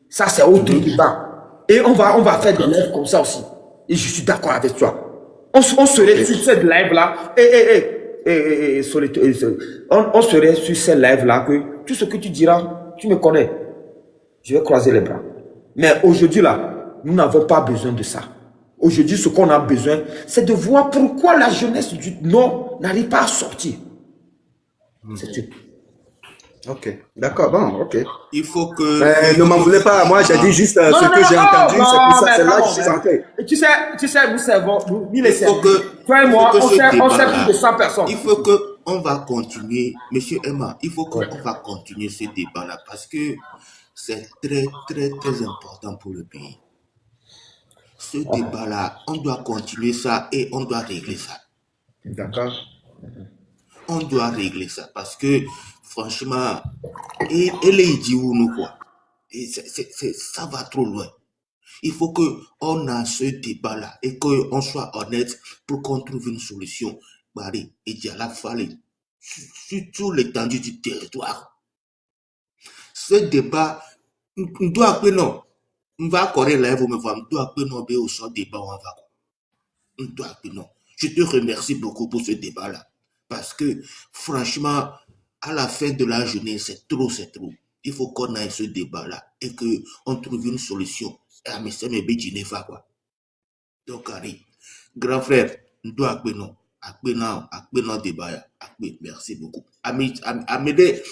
ça c'est autre débat. Et on va faire des lives comme ça aussi. Et je suis d'accord avec toi. On serait sur cette live-là. On serait sur cette live-là que tout ce que tu diras, tu me connais. Je vais croiser les bras. Mais aujourd'hui, là, nous n'avons pas besoin de ça. Aujourd'hui, ce qu'on a besoin, c'est de voir pourquoi la jeunesse du Nord n'arrive pas à sortir. C'est tout. Ok, d'accord, bon, ok. Il faut que... ne m'en voulez pas, moi j'ai dit juste ce que j'ai entendu, c'est pour ça, c'est là que je suis rentré. Tu sais, nous servons, nous les servons. Toi et moi, on sait plus de 100 personnes. Il faut qu'on va continuer, Monsieur Emma, il faut qu'on va continuer ce débat-là parce que c'est très, très, très important pour le pays. Ce débat-là, on doit continuer ça et on doit régler ça. D'accord. On doit régler ça parce que, franchement, et les idiots, nous, quoi. Et ça va trop loin. Il faut qu'on a ce débat-là et qu'on soit honnête pour qu'on trouve une solution. Bari, et Diala Fale, sur toute l'étendue du territoire. Ce débat, on doit appeler non. On va accorder là, vous me voyez, on doit appeler non, mais au son débat, on va. On doit appeler non. Je te remercie beaucoup pour ce débat-là. Parce que, franchement, à la fin de la journée, c'est trop, c'est trop. Il faut qu'on ait ce débat-là et qu'on trouve une solution. Ah, mais c'est mes bêtises, quoi. Donc, Harry, grand frère, on doit appeler non. Appeler non débat. Merci beaucoup. Amédée,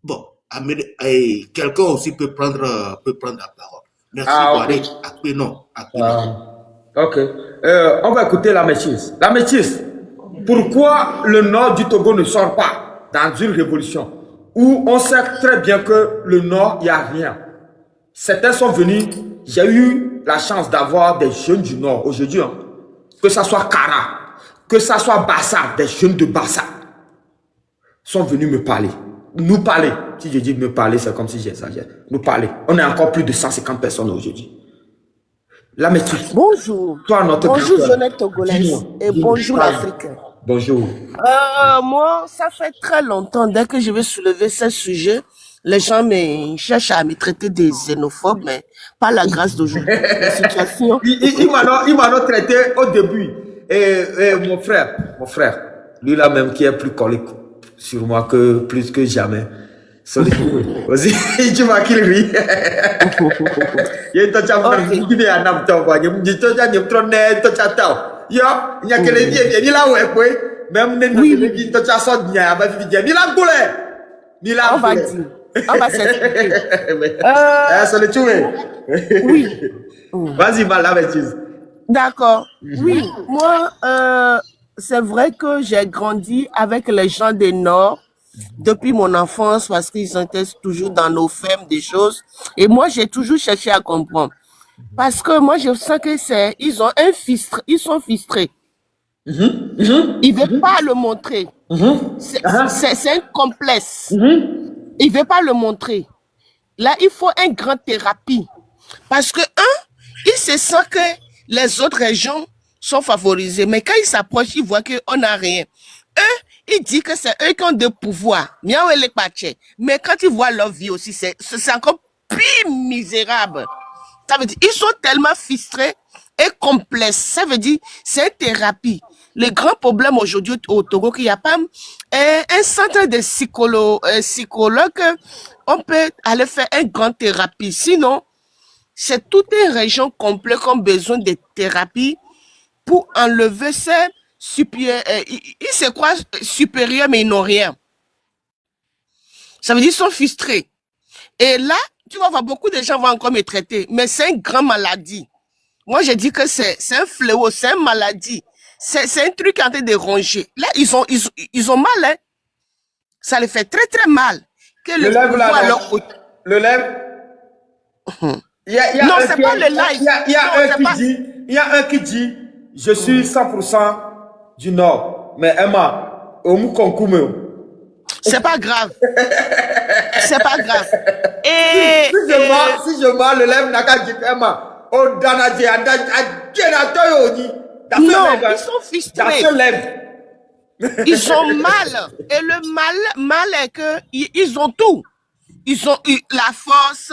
bon, Amédée, quelqu'un aussi peut prendre la parole. Merci, Harry. Appeler non. Ok. On va écouter la métisse. La métisse. Pourquoi le nord du Togo ne sort pas dans une révolution où on sait très bien que le nord, il n'y a rien. Certains sont venus, j'ai eu la chance d'avoir des jeunes du nord aujourd'hui, hein, que ça soit Kara, que ça soit Bassa, des jeunes de Bassa, sont venus me parler. Nous parler. Si je dis me parler, c'est comme si j'exagère. Nous parler. On est encore plus de 150 personnes aujourd'hui. La métisse. Bonjour. Toi, bonjour, jeunesse togolaise. Et bonjour, l'Afrique. Bonjour. Moi, ça fait très longtemps, dès que je vais soulever ce sujet, les gens cherchent à me traiter des xénophobes, mais pas la grâce d'aujourd'hui. La situation. Il m'a traité au début. Et mon frère, lui là même qui est plus collé sur moi que plus que jamais. Vas-y, tu vois qu'il rit. On va s'expliquer. Oui. Vas-y, la bêtise. D'accord. Oui, moi, c'est vrai que j'ai grandi avec les gens des Nord depuis mon enfance parce qu'ils étaient toujours dans nos fermes, des choses. Et moi, j'ai toujours cherché à comprendre. Parce que moi, je sens que ils ont un fistre, ils sont fistrés. Ils ne veulent pas le montrer. C'est un complexe. Ils ne veulent pas le montrer. Là, il faut une grande thérapie. Parce que, ils se sentent que les autres régions sont favorisées. Mais quand ils s'approchent, ils voient qu'on n'a rien. Eux, ils disent que c'est eux qui ont de pouvoir. Mais quand ils voient leur vie aussi, c'est encore plus misérable. Ça veut dire, ils sont tellement fistrés et complexes. Ça veut dire, c'est une thérapie. Le grand problème aujourd'hui au Togo, qu'il n'y a pas un centre de psychologue, on peut aller faire une grande thérapie. Sinon, c'est toute une région complète qui a besoin de thérapie pour enlever ces ils se croient supérieurs, mais ils n'ont rien. Ça veut dire qu'ils sont frustrés. Et là, tu vas voir, beaucoup de gens vont encore me traiter, mais c'est une grande maladie. Moi, je dis que c'est un fléau, c'est une maladie. C'est un truc en train de ronger. Là, ils ont mal, hein. Ça les fait très, très mal. Que Le lève là, pouvoir non. leur côté. Le lève. Non, c'est pas le live. Il y a Non, un c'est qui pas- dit, il y a un qui dit, je suis 100% du Nord. Mais Emma, au Moukonkoumé. C'est pas grave. C'est pas grave. Et, Si je mens, le lève n'a qu'à dire Emma. Oh, Danadji, non, ils sont frustrés. lève. Ils ont mal. Et le mal est que ils ont tout. Ils ont eu la force,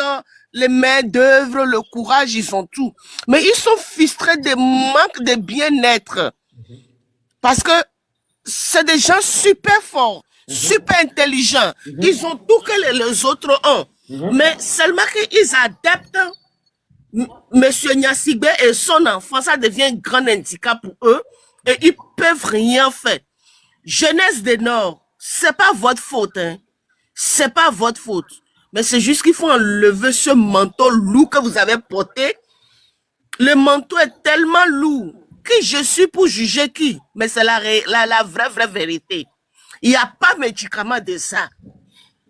les mains d'œuvre, le courage, ils ont tout. Mais ils sont frustrés de manque de bien-être. Parce que c'est des gens super forts, super intelligents. Ils ont tout que les autres ont. Mais seulement qu'ils adaptent Monsieur Nyasigbe et son enfant, ça devient un grand handicap pour eux et ils peuvent rien faire. Jeunesse des Nord, c'est pas votre faute, hein. C'est pas votre faute. Mais c'est juste qu'il faut enlever ce manteau lourd que vous avez porté. Le manteau est tellement lourd. Qui je suis pour juger qui? Mais c'est la vraie vérité. Il n'y a pas de médicament de ça.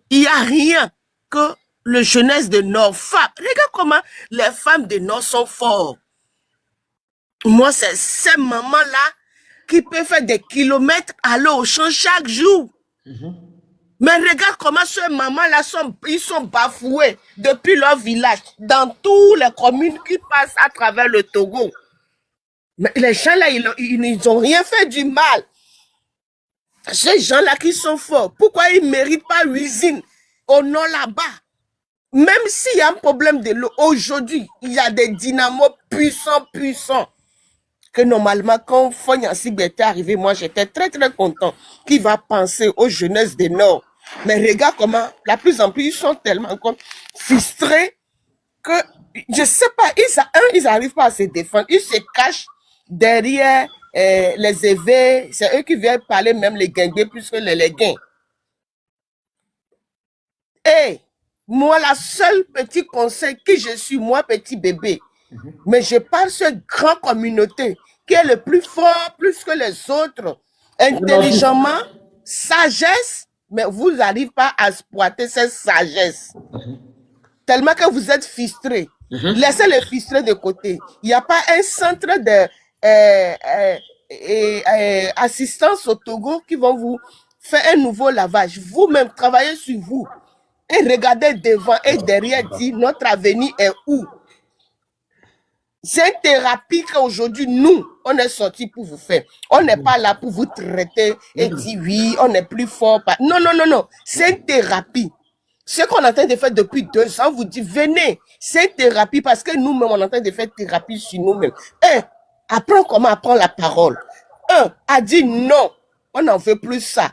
Il n'y a rien que le jeunesse de Nord. Regarde comment les femmes de Nord sont fortes. Moi, c'est ces mamans-là qui peuvent faire des kilomètres aller au champ chaque jour. Mais regarde comment ces mamans-là ils sont bafoués depuis leur village, dans toutes les communes qui passent à travers le Togo. Mais les gens-là, ils n'ont rien fait du mal. Ces gens-là qui sont forts, pourquoi ils ne méritent pas l'usine au nord là-bas? Même s'il y a un problème de l'eau, aujourd'hui, il y a des dynamos puissants, que normalement, quand Fonyansi était arrivé, moi, j'étais très, très content qu'il va penser aux jeunesses des Nord. Mais regarde comment, la plus en plus, ils sont tellement frustrés que, je sais pas, ils n'arrivent pas à se défendre. Ils se cachent derrière les évêques. C'est eux qui viennent parler même les guingués plus que les gains. Et moi, la seule petit conseil que je suis, moi, petit bébé, mais je parle de cette grande communauté qui est le plus fort, plus que les autres, intelligemment, sagesse, mais vous n'arrivez pas à exploiter cette sagesse. Tellement que vous êtes frustrés. Laissez les frustrés de côté. Il n'y a pas un centre de assistance au Togo qui vont vous faire un nouveau lavage. Vous-même, travaillez sur vous. Et regardez devant et derrière, dit notre avenir est où? C'est une thérapie qu'aujourd'hui, nous, on est sortis pour vous faire. On n'est pas là pour vous traiter et dire oui, on est plus fort. Non. C'est une thérapie. Ce qu'on est en train de faire depuis 2 ans, on vous dit, venez. C'est une thérapie parce que nous-mêmes, on est en train de faire thérapie sur nous-mêmes. Apprends comment apprendre la parole. A dit non, on n'en veut plus ça.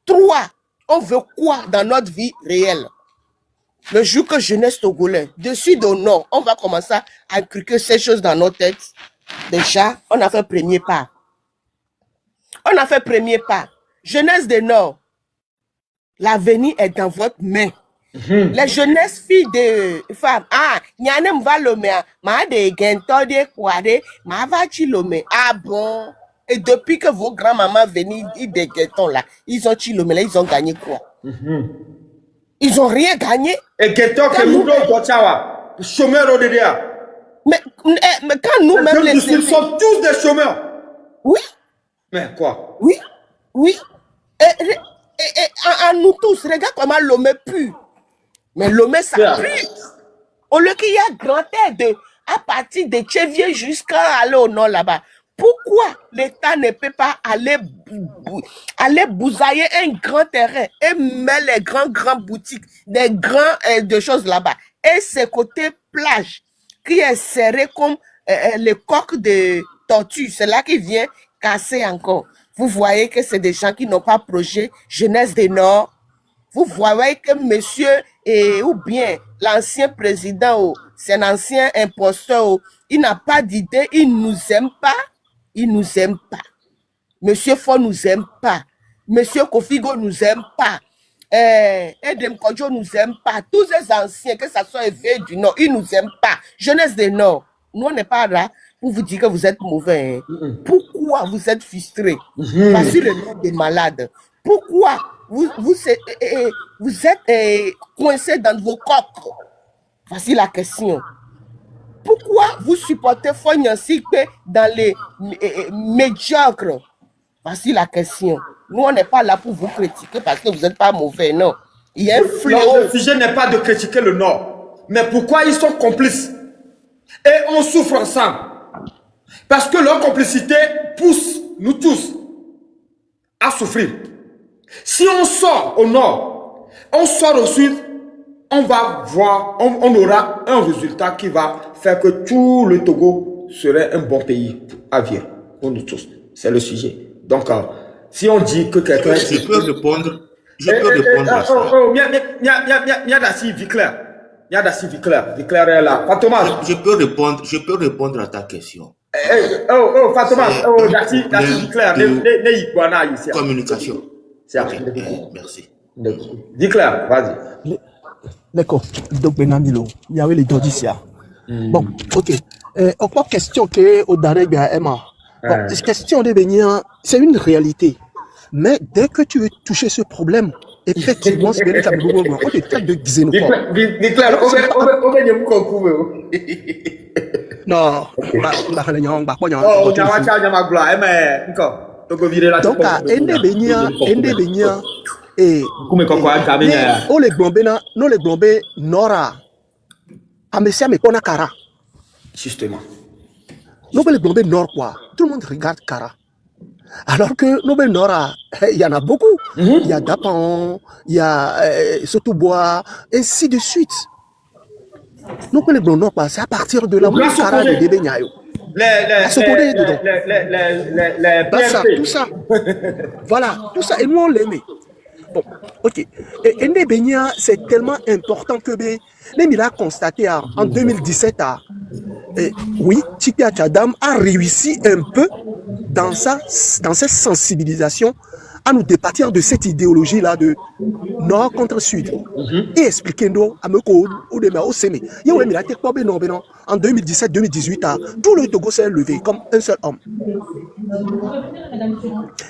3, on veut quoi dans notre vie réelle? Le jour que jeunesse togolais, de sud au nord, on va commencer à inculquer ces choses dans nos têtes. Déjà, on a fait premier pas. Jeunesse des nord, l'avenir est dans votre main. Les jeunesses filles de femmes, nyanem va lome, ma de gento de kwade, ma va chilome. Ah bon? Et depuis que vos grands-mamans venaient des guettons là, ils ont chilomé là, ils ont gagné quoi? Ils n'ont rien gagné. Et Geto, que nous, chômeurs au DDA. Mais quand nous-mêmes Les jeunes sont tous des chômeurs. Oui, Mais quoi? oui, oui. Et en nous tous, regarde comment Lomé pue. Mais Lomé, ça pue. Au lieu qu'il y a grand air à partir de Tchévier jusqu'à aller au nord là-bas. Pourquoi l'État ne peut pas aller bousailler un grand terrain et mettre les grands boutiques, des grands de choses là-bas. Et ce côté plage qui est serré comme le coq de tortue, c'est là qui vient casser encore. Vous voyez que c'est des gens qui n'ont pas projet jeunesse des Nord. Vous voyez que monsieur ou bien l'ancien président, c'est un ancien imposteur, il n'a pas d'idée, il nous aime pas. Il nous aime pas. Monsieur Fon nous aime pas. Monsieur Kofigo nous aime pas. Edem Kodjo nous aime pas. Tous ces anciens, que ça soit éveillé du Nord, ils nous aiment pas. Jeunesse des Nord. Nous, on n'est pas là pour vous dire que vous êtes mauvais. Hein. Pourquoi vous êtes frustrés? Voici le nom des malades. Pourquoi vous êtes coincés dans vos coques? Voici la question. Pourquoi vous supportez Fonyansi dans les médiocres? Voici la question. Nous, on n'est pas là pour vous critiquer parce que vous n'êtes pas mauvais, non. Il y a un fléau. Le sujet n'est pas de critiquer le Nord. Mais pourquoi ils sont complices? Et on souffre ensemble. Parce que leur complicité pousse nous tous à souffrir. Si on sort au Nord, on sort au Sud, on va voir, on aura un résultat qui va faire que tout le Togo serait un bon pays à vivre pour nous tous. C'est le sujet. Donc, si on dit que quelqu'un... Je peux répondre. À ça. Yadassi Viclair. Yadassi Viclair. Viclair est là. Fatomas. Je peux répondre à ta question. Fatomas. Yadassi Viclair. Communication. Okay. Merci. Viclair, vas-y. D'accord. Donc, Benamilo, il y avait les Dodisia. Bon, ok. Encore question que au Dareg à Emma. Bon, cette question de Bénia, c'est une réalité. Mais dès que tu veux toucher ce problème, effectivement, c'est bien on te traite de xénophobe. Non. Donc, à Ende Bénia, et on les glombés, non les glombés, Nora, à Messia, mais qu'on a Kara. Justement. Nous, les glombés Nord, quoi. Tout le monde regarde Kara. Alors que nous, Nord, il y en a beaucoup. Il y a Dapan, il y a Sotobois, ainsi de suite. Nous, les glombés Nord, c'est à partir de la Kara de Débéniayo. Tout ça. Voilà, tout ça. Et nous, on l'aimait. Bon, ok. Et Ndébénia, c'est tellement important que même il a constaté en 2017, oui, Tchipia Tchadam a réussi un peu dans cette sensibilisation à nous départir de cette idéologie-là de Nord contre Sud. Et expliquer-nous à Meko ou de Mao Sémé. En 2017-2018, tout le Togo s'est levé comme un seul homme.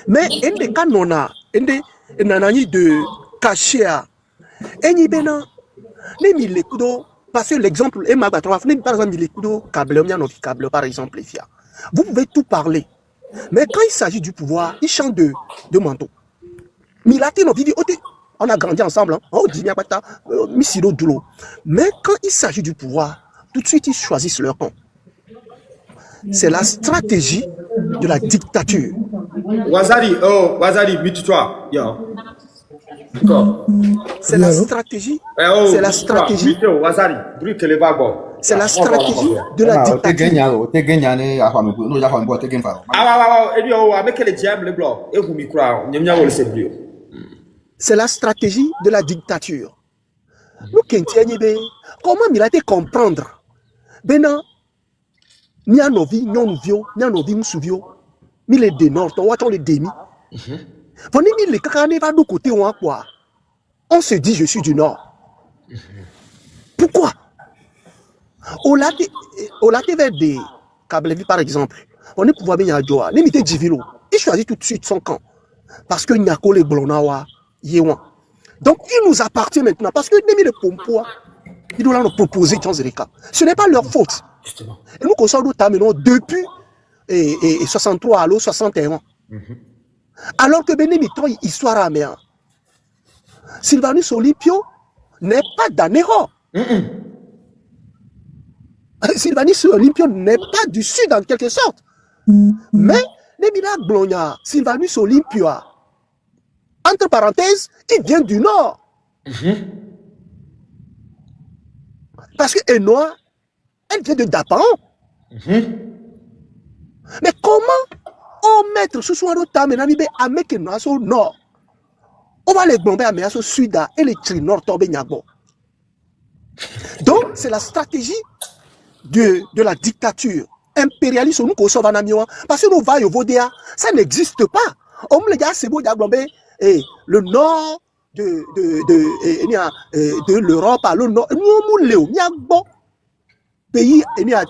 Mais Ndé Kanona, Ndé Nanani de Kachia, Ndébéna, parce que l'exemple est par exemple, par exemple, vous pouvez tout parler. Mais quand il s'agit du pouvoir, il chante de manteau. On a grandi ensemble, mais quand il s'agit du pouvoir, tout de suite ils choisissent leur camp. C'est la stratégie de la dictature. Wazari, mute-toi. C'est la stratégie. C'est la stratégie. C'est la stratégie de la dictature. C'est la stratégie de la dictature. Nous, comment il a été comprendre? Bena, Nianovi, Nyonovio, Nianovi, Moussouvio, Mille de Nord, on les demi. On se dit, je suis du Nord. Pourquoi? Au lac des Kablevi, par exemple, on est pouvoir bien à Joa, il choisit tout de suite son camp. Parce que Nyako les Blonawa, Yewan. Donc, il nous appartient maintenant, parce que les Pompois, ils doivent nous proposer dans les cas. Ce n'est pas leur faute. Justement. Et nous, nous maintenant depuis 63 à 61. Alors que Béni Mitton, histoire à mer. Sylvanus Olympio n'est pas d'Anéro. Sylvanus Olympio n'est pas du sud en quelque sorte. Mais, les miracles Blogna, Sylvanus Olympio, entre parenthèses, il vient du nord. Parce que Enoa, elle vient de Dapan. Mais comment on mettre ce soir au temps, maintenant, à mettre au nord? On va les bomber à au sud et les tri nord tomber Niago. Donc, c'est la stratégie de la dictature impérialiste. Nous, parce que nous voyons Vodéa, ça n'existe pas. On me dit, c'est beau, et le nord de l'Europe à le nord. Nous, Léo, Niago. Pays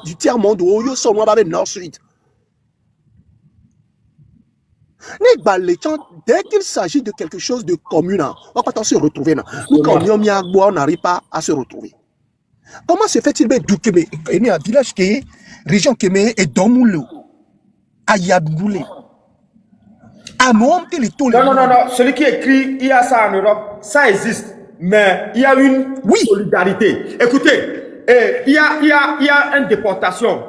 du tiers-monde où ils sont nord-sud. Dès qu'il s'agit de quelque chose de commun, on va pas se retrouver. Nous, quand on n'arrive pas à se retrouver. Comment se fait-il que il y a un village qui est région qui est Domoulou, à Yadoulé, à Monte les Tolé? Non. Celui qui écrit, il y a ça en Europe, ça existe. Mais il y a une solidarité. Écoutez, il y a une déportation.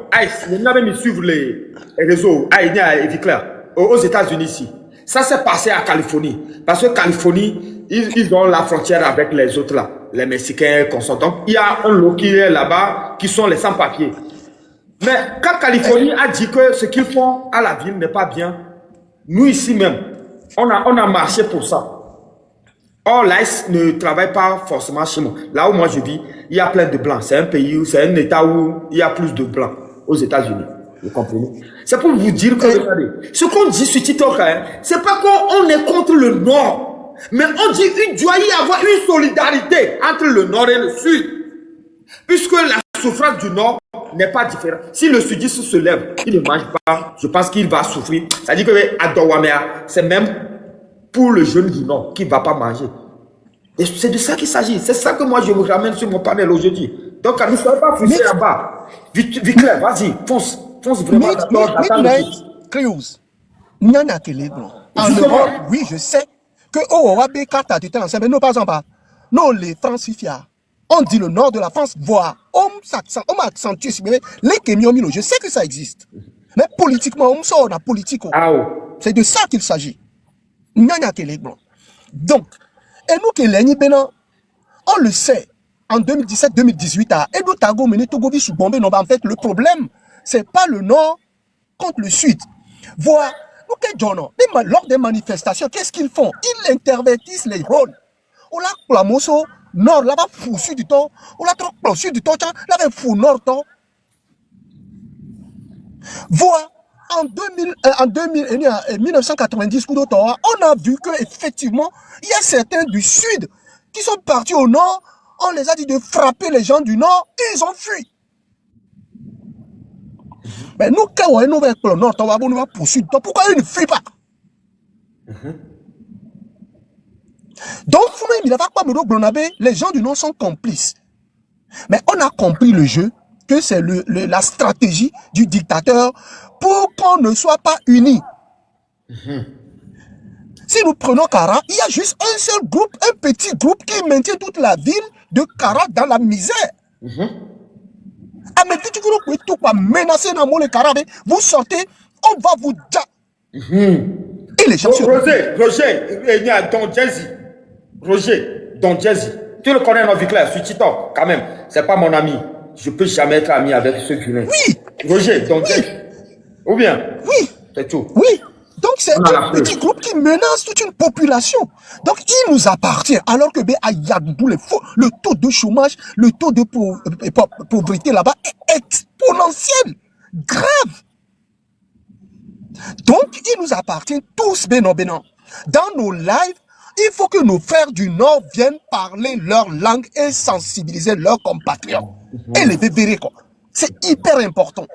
Vous avez mis suivre les réseaux aux États-Unis ici. Ça s'est passé à Californie. Parce que Californie, ils ont la frontière avec les autres là, les Mexicains, consorts. Donc, il y a un lot qui est là-bas, qui sont les sans-papiers. Mais quand Californie a dit que ce qu'ils font à la ville n'est pas bien, nous ici même, on a marché pour ça. Or, l'ICE ne travaille pas forcément chez moi. Là où moi je vis, il y a plein de blancs. C'est un pays, c'est un État où il y a plus de blancs aux États-Unis. Vous comprenez? C'est pour vous dire que, regardez, ce qu'on dit sur TikTok, c'est pas qu'on est contre le Nord, mais on dit qu'il doit y avoir une solidarité entre le Nord et le Sud. Puisque la souffrance du Nord n'est pas différente. Si le Sudiste se lève, il ne mange pas, je pense qu'il va souffrir. C'est-à-dire que à Dawamea, c'est même pour le jeune du Nord qui ne va pas manger. Et c'est de ça qu'il s'agit. C'est ça que moi je vous ramène sur mon panel aujourd'hui. Donc, ne soyez pas frustrés là-bas. Viclair, vas-y, fonce. Fonce vraiment. Cruz, Nyana Kelebron. En Europe, oui, je sais que Owabe Kata, tu t'es lancé, mais non, pas en bas. Non, les Francifia. On dit le nord de la France, voire, on accentue, les Kémiomino, je sais que ça existe. Mais politiquement, on sort la politique. C'est de ça qu'il s'agit. Nyana Kelebron. Donc, et nous qui l'avons bénin, on le sait, en 2017-2018, et nous Tago mené Togovi sous bombé, non, en fait, le problème, c'est pas le nord contre le sud. Voilà, lors des manifestations, qu'est-ce qu'ils font? Ils intervertissent les rôles. On l'a clamoso, nord, là-bas, fou sud du temps, on l'a trop sud du temps, là-bas, fou nord, temps. Voilà. En 1990, on a vu qu'effectivement, il y a certains du sud qui sont partis au nord. On les a dit de frapper les gens du nord. Ils ont fui. Mais nous, quand on est avec le nord, on va poursuivre. Pourquoi ils ne fuient pas? Donc, les gens du nord sont complices. Mais on a compris le jeu, que c'est la stratégie du dictateur pour qu'on ne soit pas unis. Si nous prenons Kara, il y a juste un seul groupe, un petit groupe qui maintient toute la ville de Kara dans la misère. Ah, mais tu pouvez tout pas menacer dans le Kara, vous sortez, on va vous dire. Et les gens Roger, Don Jazzy, tu le connais, non, Viclair, sur TikTok, quand même, c'est pas mon ami. Je peux jamais être ami avec ceux qui viennent. Oui. Roger, Don Jazzy. Ou bien? Oui. C'est tout. Oui. Donc c'est un petit groupe qui menace toute une population. Donc il nous appartient. Alors que à Yagoudou, le taux de chômage, le taux de pauvreté là-bas est exponentiel. Grave. Donc il nous appartient tous, Bénon. Dans nos lives, il faut que nos frères du Nord viennent parler leur langue et sensibiliser leurs compatriotes. Et les bébés, quoi. C'est hyper important.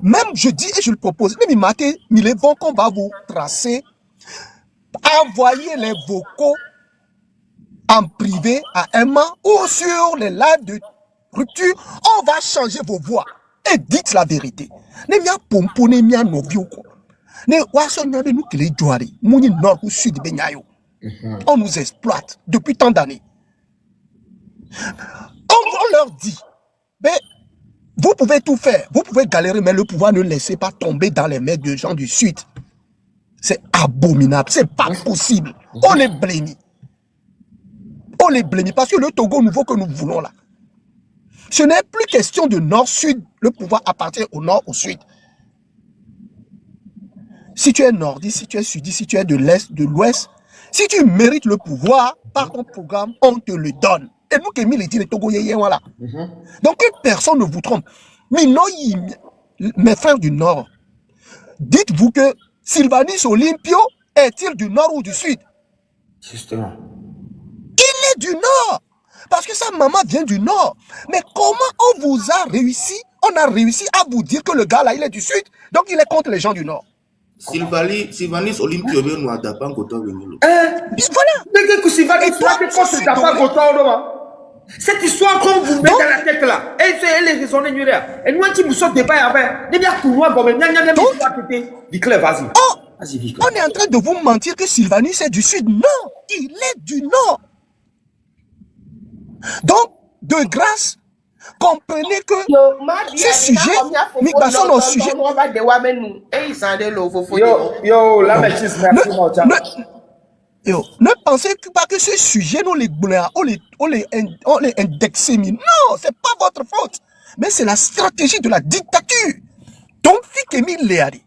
Même je dis et je le propose, mais il est bon qu'on va vous tracer, envoyer les vocaux en privé à Emma ou sur les lives de rupture, on va changer vos voix. Et dites la vérité. Ne mia pompo ne mia novio ko. Ne waso nyabe nous qui les jouari. Mouni nord ou sud benyayo. On nous exploite depuis tant d'années. On leur dit, mais vous pouvez tout faire, vous pouvez galérer, mais le pouvoir ne laissez pas tomber dans les mains de gens du sud. C'est abominable, c'est pas possible. On les blémit. On les blémit parce que le Togo nouveau que nous voulons là, ce n'est plus question de nord-sud, le pouvoir appartient au nord, au sud. Si tu es nordiste, si tu es sudiste, si tu es de l'est, de l'ouest, si tu mérites le pouvoir, par ton programme, on te le donne. Et nous qui militons les Togo, voilà. Donc que personne ne vous trompe. Mais non, mes frères du nord, dites-vous que Sylvanus Olympio est-il du nord ou du sud? Justement. Il est du nord. Parce que sa maman vient du nord. Mais comment on vous a réussi? On a réussi à vous dire que le gars là, il est du sud. Donc il est contre les gens du nord. Sylvanus Olympio nous a tapé en côté venir. Voilà. Cette histoire qu'on vous met dans la tête là, et c'est les raisons et nous qui nous sommes débat avec, ne bien pour moi comme vas-y. On est en train de vous mentir que Sylvanus est du sud. Non, il est du nord. Donc, de grâce, comprenez que ce sujet, mais passons au sujet. Ne pensez pas que ce sujet, nous les on les indexés. Non, c'est pas votre faute. Mais c'est la stratégie de la dictature. Donc, Fikemi Léari,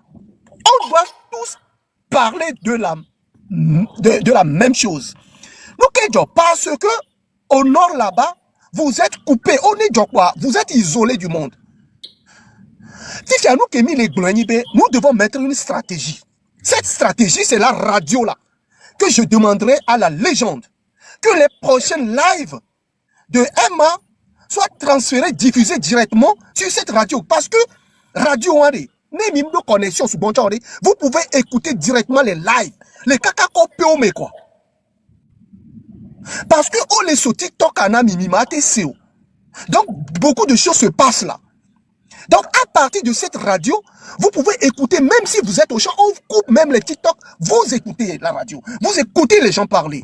on doit tous parler de la même chose. Nous, parce que au nord là-bas, vous êtes coupés. On est quoi? Vous êtes isolés du monde. Si c'est à nous qui mis les glonibés, nous devons mettre une stratégie. Cette stratégie, c'est la radio là, que je demanderai à la légende. Que les prochaines lives de Emma soient transférés, diffusés directement sur cette radio. Parce que radio, même de connexion sur bon temps, vous pouvez écouter directement les lives. Les kakako péomé quoi. Parce que on est sur TikTok, donc beaucoup de choses se passent là. Donc à partir de cette radio, vous pouvez écouter, même si vous êtes au champ, on coupe même les TikTok, vous écoutez la radio, vous écoutez les gens parler.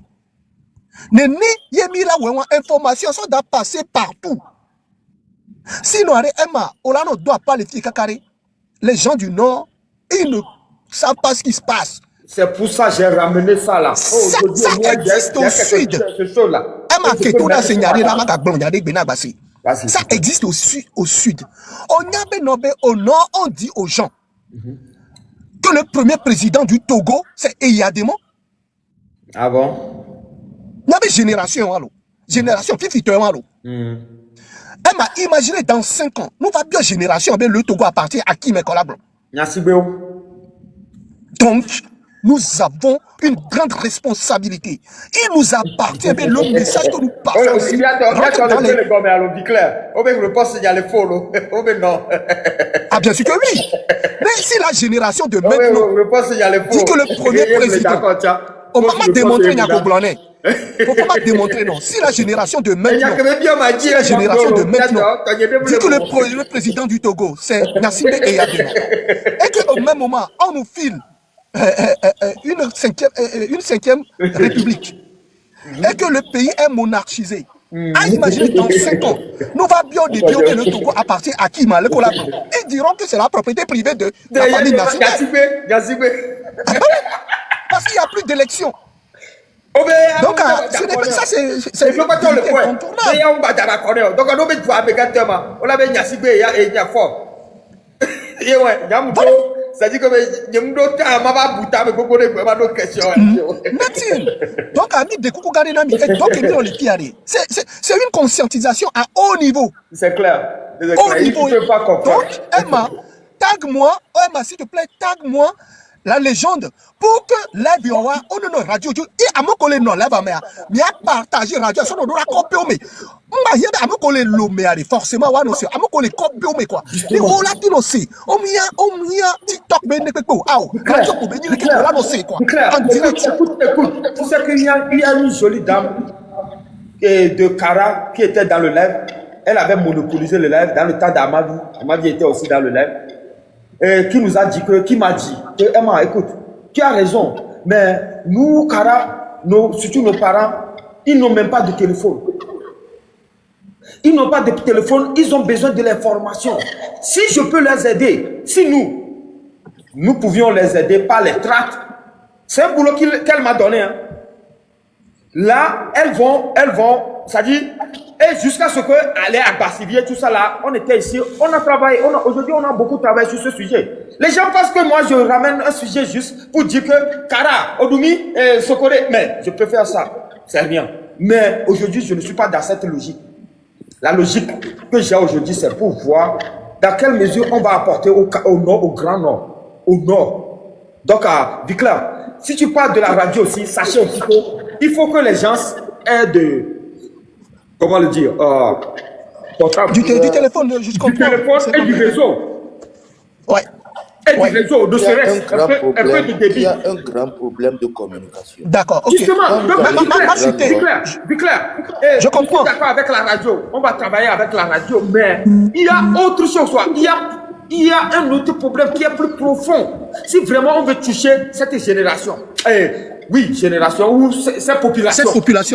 Néné, yémi là où information ça doit passer partout. Sinon, Emma, on ne doit pas les filles kakari. Les gens du Nord, ils ne savent pas ce qui se passe. C'est pour ça que j'ai ramené ça là. Ça existe au sud. Ça existe au sud. Au nord, on dit aux gens que le premier président du Togo, c'est Eyademo. Ah bon? Il y avait génération, génération, imaginez dans 5 ans, nous va bien génération, le Togo appartient à qui mes collabos? Donc, nous avons une grande responsabilité. Il nous appartient, le message que nous passons. Ah, bien sûr que oui. Mais si la génération de maintenant dit que le premier président, on ne peut pas démontrer qu'il y a Blanet. Il ne faut pas démontrer, non. Si la génération de maintenant, dit que le président du Togo, c'est Nassimbe Eyadema, et qu'au même moment, on nous file une cinquième république, et que le pays est monarchisé. À imaginer dans 5 ans, nous va bien dire que le Togo appartient à qui, le collaborateur. Ils diront que c'est la propriété privée de la famille Nassimbe. Parce qu'il n'y a plus d'élection. Donc, ce n'est pas ça, c'est incontournable. C'est-à-dire que c'est une conscientisation à haut niveau. C'est clair. Haut niveau. Donc, Emma, tag-moi, Emma, s'il te plaît, tag-moi la légende pour que la biowa on ne radio et à mon collègue non là va mais partager radio sur nos copie mais on y a à mon collègue l'omé forcément wa non c'est à mon collègue copie mais quoi et on l'a dit aussi on y a TikTok Écoute. Tu sais qu'il y a une jolie dame de Kara qui était dans le live. Elle avait monopolisé le live dans le temps d'Amadi. Amadi était aussi dans le live. Et qui nous a dit qui m'a dit que Emma, écoute, tu as raison, mais nous, Kara, surtout nos parents, ils n'ont même pas de téléphone. Ils n'ont pas de téléphone, ils ont besoin de l'information. Si je peux les aider, si nous pouvions les aider par les tracts, c'est un boulot qu'elle m'a donné. Hein. Là, elles vont, c'est-à-dire, et jusqu'à ce qu'elle ait à Bassivier, tout ça là, on était ici, on a travaillé, aujourd'hui on a beaucoup travaillé sur ce sujet. Les gens pensent que moi je ramène un sujet juste pour dire que Kara, Odumi, Sokoré, mais je peux faire ça, c'est rien. Mais aujourd'hui, je ne suis pas dans cette logique. La logique que j'ai aujourd'hui, c'est pour voir dans quelle mesure on va apporter au nord, au grand nord, au nord. Donc, Vicla, si tu parles de la radio aussi, sachez aussi qu'il faut que les gens aient de, comment le dire, du téléphone, juste du téléphone et du réseau. Ouais. Et du réseau, de serait il y a un grand problème de communication. D'accord, ok. Justement, Viclair, je comprends. Je suis d'accord avec la radio, on va travailler avec la radio, mais il y a autre chose, il y a un autre problème qui est plus profond. Si vraiment on veut toucher cette génération, oui, génération ou cette population.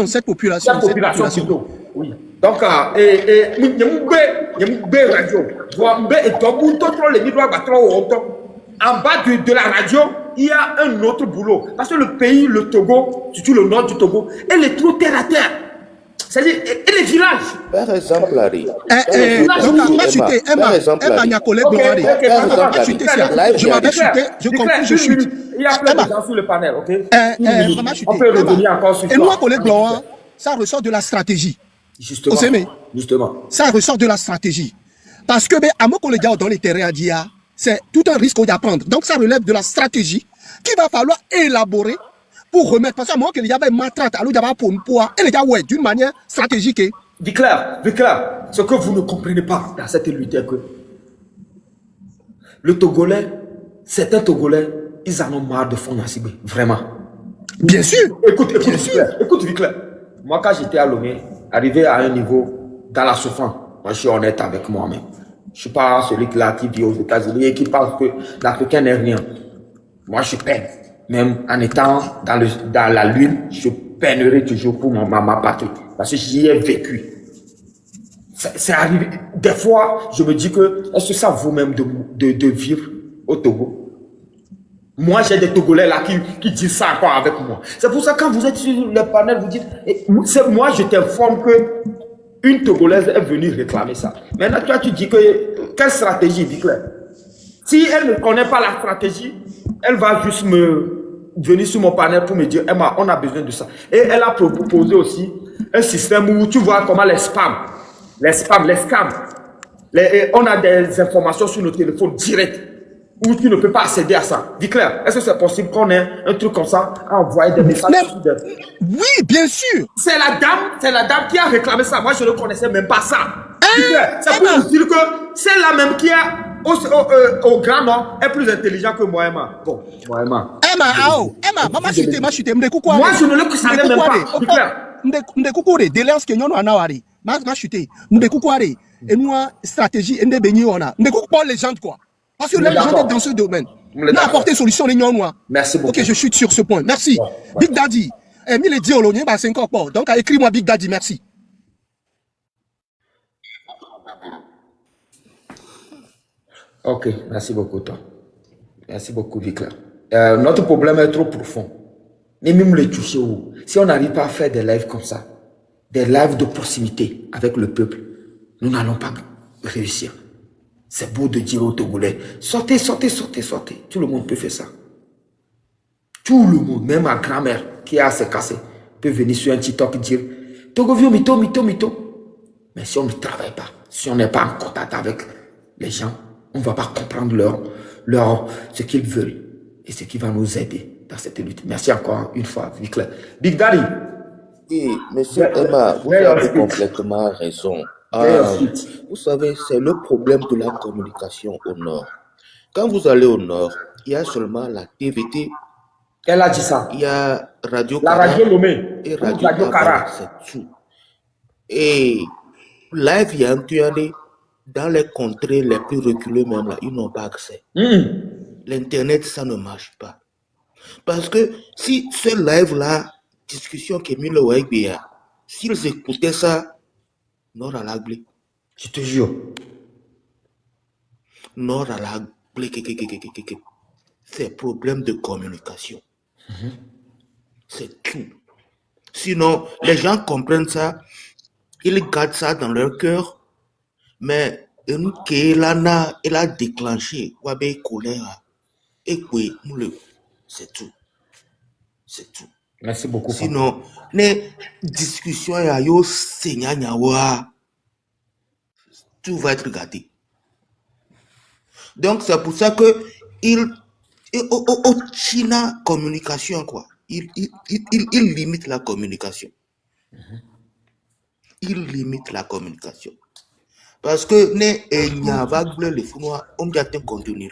Cette population plutôt. Oui. Donc, il y a radio. En bas de la radio, il y a un autre boulot. Parce que le pays, le Togo, surtout le nord du Togo, elle est trop terre à terre. C'est-à-dire, et les villages. Par exemple, Larry. Je m'avais chuté, je conclue, je chute. Il y a plein de gens sur le panel, ok? On peut revenir encore sur ça. Et nous, collègue Gloire, ça ressort de la stratégie. Justement. Ça ressort de la stratégie. Parce que, à mon collègue dans les terrains à dire, c'est tout un risque d'apprendre. Donc, ça relève de la stratégie qu'il va falloir élaborer pour remettre. Parce que moi, qu'il y avait matraque, alors il y avait pour une poids, et les gars, ouais, d'une manière stratégique. Viclair, ce que vous ne comprenez pas dans cette lutte, est que le Togolais, certains Togolais, ils en ont marre de Fond Nassibé, vraiment. Bien sûr. Écoute, Viclair. Moi, quand j'étais à Lomé, arrivé à un niveau dans la souffrance, moi, je suis honnête avec moi-même. Je ne suis pas celui-là qui vit aux États-Unis et qui pense que l'Africain n'est rien. Moi, je peine. Même en étant dans la lune, je peinerai toujours pour ma patrie. Parce que j'y ai vécu. C'est arrivé. Des fois, je me dis que, est-ce que ça vaut même de vivre au Togo? Moi, j'ai des Togolais là qui disent ça encore avec moi. C'est pour ça que quand vous êtes sur le panel, vous dites, moi, je t'informe que une Togolaise est venue réclamer ça. Maintenant, toi, tu dis que, quelle stratégie, Viclair? Si elle ne connaît pas la stratégie, elle va juste venir sur mon panel pour me dire, Emma, on a besoin de ça. Et elle a proposé aussi un système où tu vois comment les scams, on a des informations sur nos téléphones directs où tu ne peux pas accéder à ça. Viclair, est-ce que c'est possible qu'on ait un truc comme ça à envoyer des messages? Oui, bien sûr. C'est la dame qui a réclamé ça. Moi, je ne connaissais même pas ça. C'est pour vous dire que c'est la même qui est au Grand Nord est plus intelligent que moi, Emma. Bon, moi, Emma. Emma, maman chuté. Moi, je ne le savais même pas. Viclair. Ndekukure, délance que nous avons ma chuté. Ndekukure, et nous, stratégie, ndekukure les gens, quoi. Parce que les gens dans ce domaine. On a apporté solution les gens. Merci beaucoup. Ok, je chute sur ce point. Merci. Ouais. Big Daddy. Mis les dieux au lognon, c'est encore pas. Donc, écris-moi Big Daddy, merci. Ok, merci beaucoup, toi. Merci beaucoup, Viclair. Notre problème est trop profond. Et même les toucher, si on n'arrive pas à faire des lives comme ça, des lives de proximité avec le peuple, nous n'allons pas réussir. C'est beau de dire aux Togolais, sortez. Tout le monde peut faire ça. Tout le monde, même ma grand-mère qui a assez cassé, peut venir sur un TikTok et dire, Togovio, mytho. Mais si on ne travaille pas, si on n'est pas en contact avec les gens, on ne va pas comprendre ce qu'ils veulent et ce qui va nous aider dans cette lutte. Merci encore une fois, Viclair. Big Daddy. Oui, monsieur Emma, vous avez complètement raison. Vous savez, c'est le problème de la communication au nord. Quand vous allez au nord, il y a seulement la TVT, Elle a dit ça. il y a Radio La Kara radio Lomé. et Radio Radio Kara. Kara, c'est tout. Et live, il y a un tué dans les contrées les plus reculées même là, ils n'ont pas accès. L'internet, ça ne marche pas. Parce que si ce live-là, discussion qui est mis le Waibia, s'ils écoutaient ça, non à la blé. Je te jure. Non à la blé. C'est problème de communication. C'est tout. Sinon, les gens comprennent ça, ils gardent ça dans leur cœur, mais une Kéelana, elle a déclenché, Wabe colère, et quoi, c'est tout. C'est tout. Merci beaucoup. Sinon, les discussions, yo seignawa, tout va être gâté. Donc, c'est pour ça que au China, communication, quoi. Il limite la communication. Il limite la communication. Parce que, il n'y a pas les founois, on dit un contenu.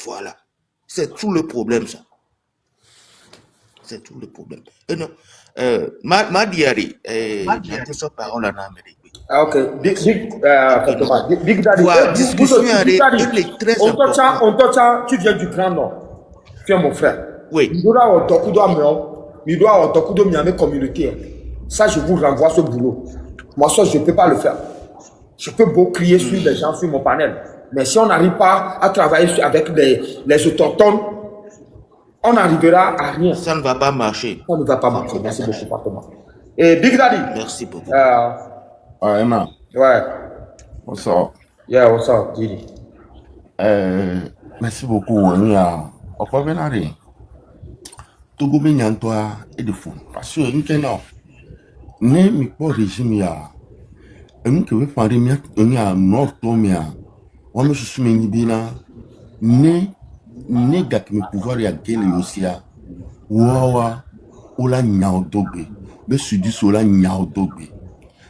Voilà. C'est tout le problème, ça. C'est tout le problème. Et non, ma diary, j'ai sa parole en Amérique. Ah, ok. Big Daddy. Voilà, discussion Big Daddy. elle est très On importante. te tient, tu viens du Grand Nord. Tu es mon frère. Oui. Il doit avoir une communauté. Ça, je vous renvoie ce boulot. Moi, ça, je ne peux pas le faire. Je peux beau crier sur les gens, sur mon panel. Mais si on n'arrive pas à travailler avec les autochtones, on n'arrivera à rien. Ça ne va pas marcher. Ça ne va pas marcher. Merci beaucoup, Fatoma. Et Big Daddy. Merci beaucoup. Emma, Ouais. what's up? Yeah, what's up, Didi? Merci beaucoup. Encore bien allé. Togo bien toi et de fou. Parce que nous tenons. Ne mi pas régime ya. Nous que veut parler mieux on y a nord tomia. On me suis mis bina. Ne gak mi pouvoir ya gele yosia. Wawa ola nyao dogbe. Be sudi sola nyao dogbe.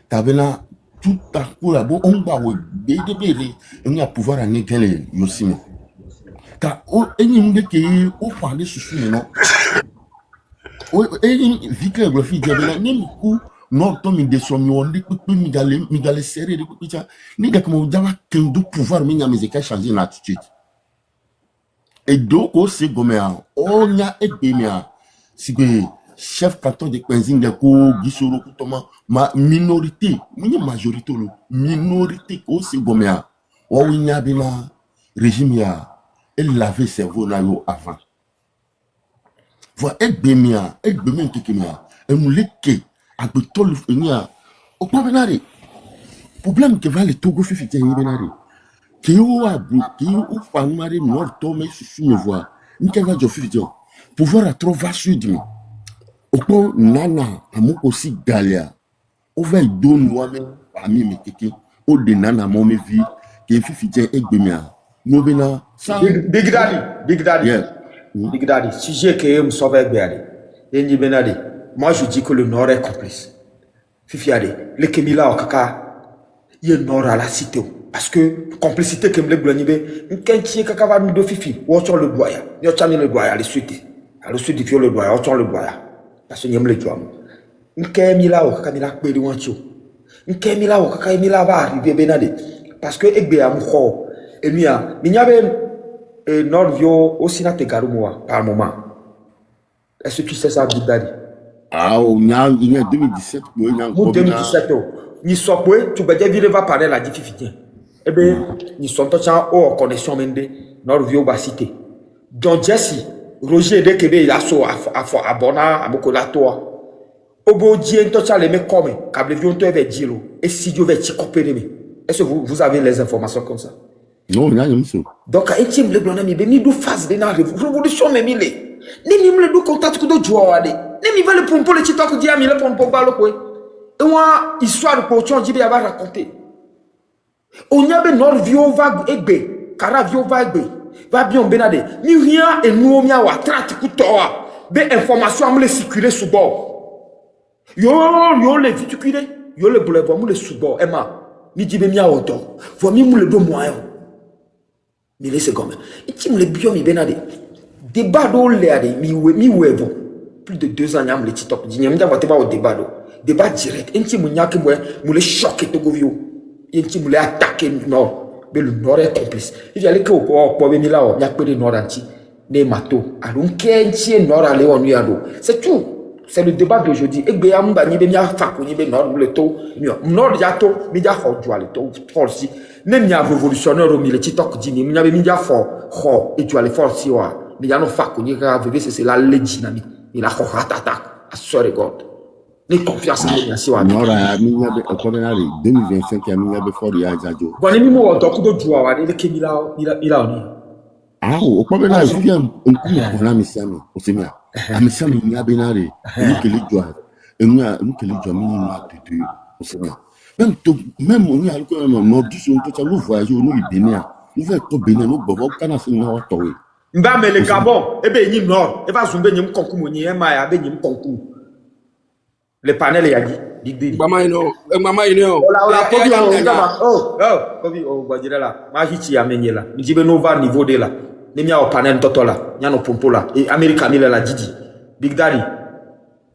Tabena tout parcours là bon on va we de bere on y a pouvoir à ne gele yosime. Ka o eni mde ke o parler susu non. O eni vicle glofi diabela ni ku non to mi desomi on dit que mi gale serrer de picha ni gak mo jawa kendo pouvoir mi nyame zeka changer l'attitude. Et donc au c'est gomea on y a ebemia si que chef canton de Quenzing de ko gisoro kutoma ma minorité ni majorité lo minorité ko c'est gomea o nya bina régime ya elle lavait cerveau na yo avant voilà ebemia kekemia e muleke agbetol fenia o pa benari problème que va le Togo fifi te benari que yo abu que yo fa mari nord to me susu me voix ni que va jo fifi pouvoir à trop va sud Oko nana amoko si galia over do noame ami me keke o de nana mo me vi ke fifi je egbemia no bena sa Big Daddy. yeah. Big Daddy, si j'ai créé me sauver Béali, et ni Benadi, moi je dis que le Nord est complice. Fifi Ade, le Kemila au Kaka, il y a Nord à la cité. Parce que complicité que me le glonibé, un kenchi Kaka va nous de Fifi, ou on le doya, yo chami le doya, le suite. À le suite du le doya, on le doya. Parce que n'y a le doya. Un Kemila au Kaka Mila Kbe de Wancho. Un Kemila au Kaka Mila va arriver Benadi. Parce que Egbe a moucho, et mia, minyabe. Et Nord Vio aussi n'a pas par moment. Est-ce que tu sais ça, Big Daddy? Ah, il y a 2017, il y a 2017, ni sopwe, tu peux dire va parler la difficulté. Eh bien, ni sont tous en connexion mende, Nord Vio va citer. John Jesse, Roger de Québec, il a so à Bona, à Mokolato. Obo Dien, tous les mecs comme, câble Vion, tu avais dit, et si Dieu veut t'y copier. Est-ce que vous avez les informations comme ça? non, il y a un peu. Donc, il y a une phase de la révolution, mais il est. Ni le do contact que do joie de. Ni va le pompo le titok dia mi le pompo ba lo ko. Et moi histoire ko chon jibe aba raconter. On y a be nord vio va egbe, kara vio va egbe. Va bien benade. Ni rien et nous mi awa traite ku toa. Be information am le circuler sous bord. Yo le viticuler, yo le boulevard mu le sous bord. Emma, mi jibe mi awoto. Vo mi mu le do moyen. mi laisse comme et tu me le bio mi benade débat do le ade mi bon plus de 2 ans nyam le TikTok di nyam d'abord pas au débat direct enti mu nyake mu le choquer Togovio enti mu le attaquer nord mais le nord est complice il y a les que au mi là o nyakpe de nord anti ne mato alon kenchi nord ale on yado c'est tout. C'est le débat d'aujourd'hui. Et bien, on va dire, il y a Fakuni, il y a le taux, il y a Nord, il y a Hodjoa, le taux, force. Même il y a révolutionnaire au milieu, TikTok dit, il y a mis fort, et tu as les forces, mais il y a no Fakuni, c'est la dynamique. Il a ratata, à ce regard. Les confiances, il y a si on a. Nord, il y a 2025, il y a fort, il y a Jadio. Bon, les mots, donc, de joie, il a. Ah, au problème, je viens, on coupe pour la mission, au Seigneur. Amisha mi ya benare ni kele joa ni kele joa mi na tutu o se bien même on y a ko no diso to cha lu voyage no ibenia ni fait to benin no bobo kana se na wa towe mba me le Gabon ebe nyi nord e va zumbe nyim konku mo nyi e ma ya be nyim konku le panel ya di mama ino la kobi o gbajira la ma hichi ya menyela mi jibe no va niveau de la ni mi a panel totola nya no pompo la e America mi la Didi Big Daddy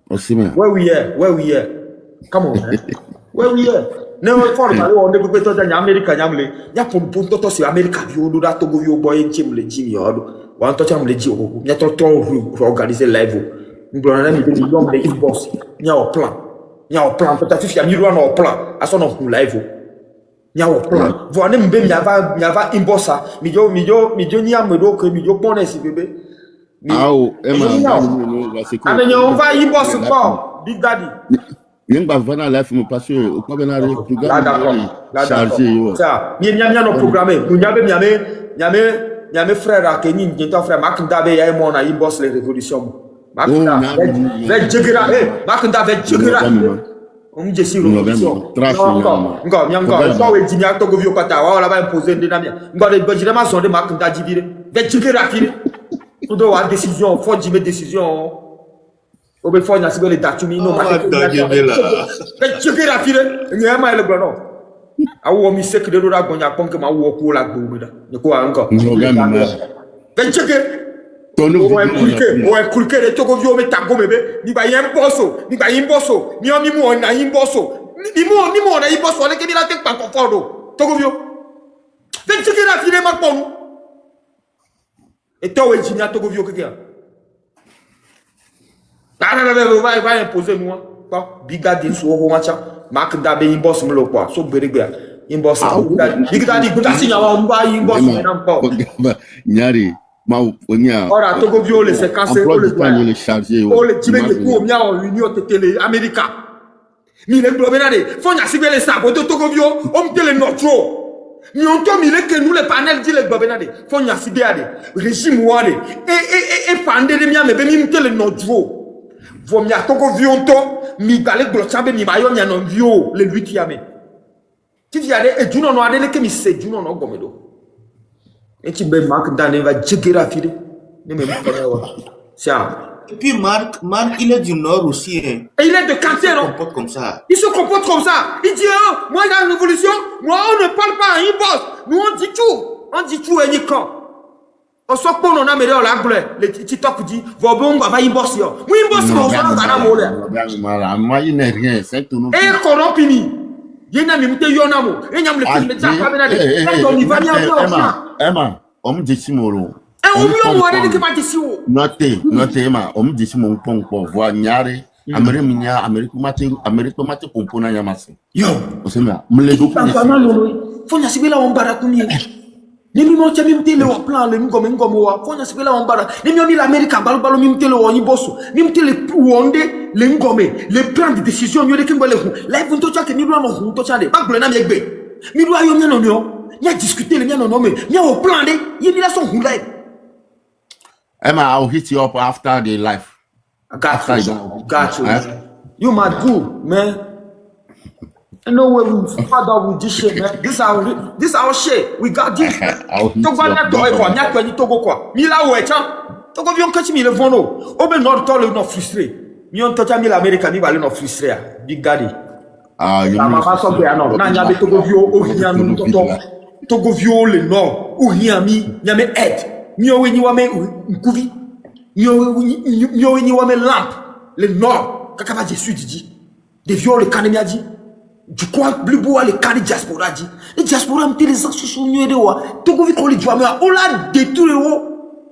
Osimhen where we are come on man. Where we are no for ma o ne pe to nya America nya mle nya pompo toto si America bi o do da Togo bi o boy nchim le ji mi odo wan to cha mle ji o nya to organiser live ngro na mi bi yom le boss nya o plan peut-être fi ami ro na o plan aso no live Nyawo plan. Voine mbe miava imbosa. Mijo ni amedo que mijo bonne si bébé. Ao, on va imbosa pas. Big Daddy. Yen ba vana life me parce que o pas benare programme. Chargé yo. Ça, mi no programmer. Nyame frère a Kenny, ton frère Makunda be ya mo na imbosa les révolutions. Makunda. Ve jegera, Makunda ve jegera. On dit si révolution. Encore. Toi, il dit à Togovio Kata, on va imposer des namis. Encore des budgets, sont des marques d'adivire. Des tickets raffilés. On doit avoir décision, faut dire décision. Au bout il y a les dates, mais non, des tickets raffilés. Il y a un mail le blanc. Ah, on m'y sait que de l'ora, on y a pas que ma ou au la gourde. De quoi encore? Des tickets. Ouais, kulke de Togovio me tango bébé, ni ba yemboso, ni omi mu na yimboso. Ni mu na yimboso, le ke ni la tek pa confordo. Togovio. Fait que la file ma pon. Et toi tu n'as Togovio que kia. Va imposer moi. Pas biga de so ho macha. Mak da be yimbos me lo kwa. So berega. Yimbos. Biga di guta sinya wa mba yimbos me na mpa. Nyari ora Togovio le se cassé le chargé le tibe de pour mia en union télé America mi le globenade fonya sibele sabo de Togovio on tele notro ni on to mi le que nous les panel dit le globenade fonya sibeade régime wale et pande de mia me be mi tele notro vo mia Togovio to mi gale glochambe mi mayo mia non vio le 8 yame ti viade e juno no ade le que mi se juno no gomedo. Et tu me marques dans les va jigger file. Ne me Et puis Marc, il est du Nord aussi. Hein. Et il est de quartier, non? Il se comporte comme ça. Il se comporte comme ça. Il dit, oh, moi, dans la révolution, moi, on ne parle pas à un boss. Nous, on dit tout. On dit tout et ni quand. On soit pour on a meilleur la gloire. Le TikTok dit, bon, va y bosser. Oui, boss, on s'en va dans la moi, il n'est rien. C'est tout. Et corrompini. Il y a un peu yonamo. Il y a un peu de temps. On y va bien. Emma, on me dit Simolo. Notez, Emma, on me dit Simon Pong pour voir Nyari, Amérique Maté Pompona Yamasi. Yo, on se met, me les deux. Faut y assumer la Ombarakouni. Les mimos qui ont mis le plan, les Ngomengomoa, faut y assumer la Ombara. Les mimos l'Amérique, Balbalo, Mimte le Waniboso, Mimte le Pouonde, les Ngome, les plans de décision, il y a des Kimbalou. Là, ils vont te dire que nous avons tout ça. Pas que nous avons mais nous avons il a discuté les miens non mais il y a au plan de il y a son roulette. Emma, I'll hit you up after the life. Got you. You mad good, man. I know where we start out with this shit, man. This our shit. We got this. Togo na to quoi, nya ko ni Togo quoi. Mi la ouais tiens. Togo vion catch mi le vono. O be nord to le no frustré. Mi on to cha mi l'Amérique ni ba le no frustré. Big Daddy. Ah, you mama so be anon. Na nya be Togo vio o nya no to. Togo vio le nord, ou Niami, Niame aide. Niowe Niwame Nkuvi. Niowe Niwame lampe. Le nord, Kakaba Jésus dit. Des vieux le canémia dit. Du quoi, bleu bois le cané diaspora dit. Les diaspora m'étaient les associations de wa. Togo vit qu'on les joue, mais on l'a détruit.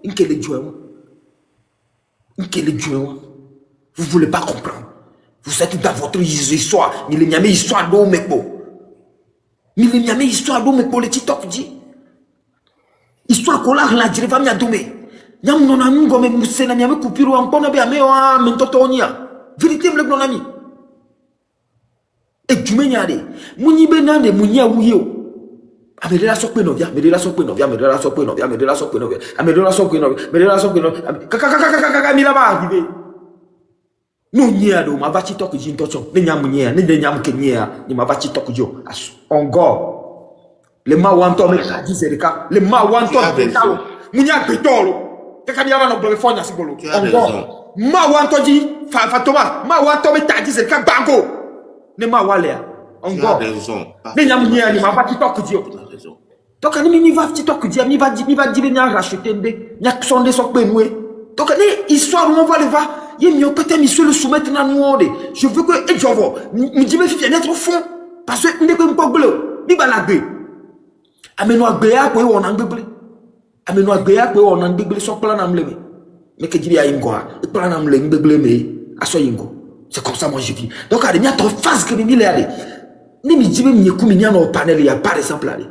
Inke les joue. Inke les joue. Vous voulez pas comprendre. Vous êtes dans votre histoire. Ni les Niamé histoire d'eau mekbo. Ni les Niamé histoire d'eau mekbo le TikTok dit. Histoire qu'on l'a relâché, va m'y domé. Nyam non ami gome musena Niamé coupiro en pona be amewa mentotonia. Vérité bleu non ami. Et tu me nyade. Muni benande munya wuyo. Amedela sokpe novia, medela sokpe novia, medela sokpe novia, medela sokpe novia, amedela sokpe novia, medela sokpe novia. Kaka mila ba arrivé. No nyea do ma vachi tok ji ntocho. Ne nyam nyea, ne nyam ke nyea, ni ma vachi tok jo. Ongo. Le ma wanto me ka zereka, le ma wanto betalo. Munya betolo. Kaka mila ba no blove fonya sigolo. Ongo. Ma wanto ji fatoma, ma wanto me ta zereka bango. Ne ma walea. Ongo. Ne nyam nyea ni ma vachi tok jo. Donc, ni va TikTok dire, ni va dire, ni racheter des, ni sonde sokpe noué. Donc, les histoires où on va le voir, il y a peut-être monsieur le soumettre dans nous. Je veux que, et je vois, me dis, mais fille, être au fond, parce que n'est pas bleu, ni balagé. Ameno agbea, quoi, on en béblé. Ameno agbea, quoi, on en béblé, son plan en blé. Mais que dit, il y a un plan en blé, béblé, mais, à soi, c'est comme ça, moi, je vis. Donc, il y a une phase que il est allé. Ni me dit, mais il y a comme il y a un panel, il y a par exemple, allé.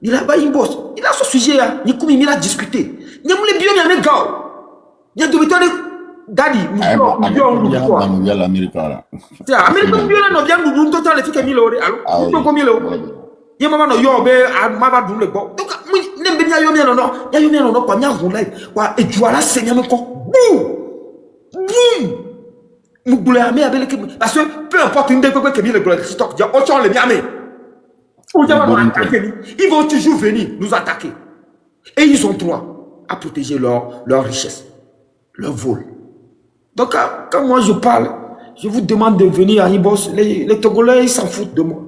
Il a pas une bosse. Il a ce sujet là. Il a discuté. Il a bien il y a un gars. Il y a deux méthodes. Daddy, nous sommes l'Amérique là. Tiens, Amérique nous vient nous total les filles 1000 euros. Alors, nous combien euros? Il y a maman no yo be mama dum le bon. Donc, nem be ya yo mi no. Ya yo mi no kwa nya hu live. Kwa e juala senya me ko. Boum. Mugule ame abele ke parce que peu importe une des que mi le TikTok, dia o chon le mi ame. Ils vont toujours venir nous attaquer. Et ils ont droit à protéger leur richesse, leur vol. Donc, quand moi je parle, je vous demande de venir à Ibos. Les Togolais, ils s'en foutent de moi.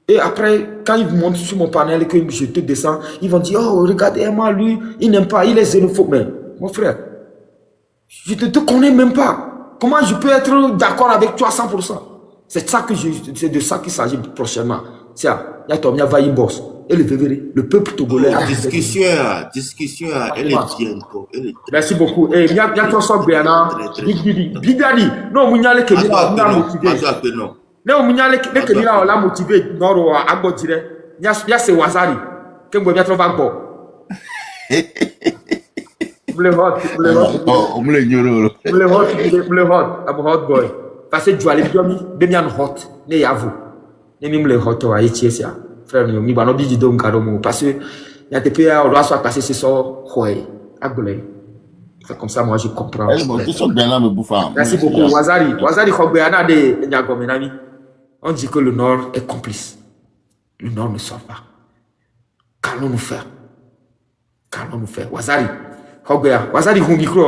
Et après, quand ils montent sur mon panel et que je te descends, ils vont dire, oh, regardez-moi, lui, il n'aime pas, il est xénophobe. Mais, mon frère, je ne te connais même pas. Comment je peux être d'accord avec toi à 100%? C'est de ça qu'il s'agit prochainement. Tiens, il y a ton va boss et le peuple togolais. Discussion, elle est bien. Merci beaucoup. Et il y a ton son Béana, Bigani. Non, Mounyale Kemila, on l'a motivé. Non, Mounyale Kemila, on l'a motivé. Non, à Botire. Il y a ce Wazari. Qu'est-ce que vous avez bon? Le hot boy. Parce que tu as les biomi, bien hot, ne yavou. Ne mime le hot à Etiésia. Frère, nous n'avons pas dit donc parce que il y a des pays où on doit soit passer ce soir, c'est comme ça, moi je comprends. Merci beaucoup, Wazari. Wazari, on dit que le Nord est complice. Le Nord ne sort pas. Qu'allons-nous faire? Qu'allons-nous faire? Wazari, Wazari, on micro.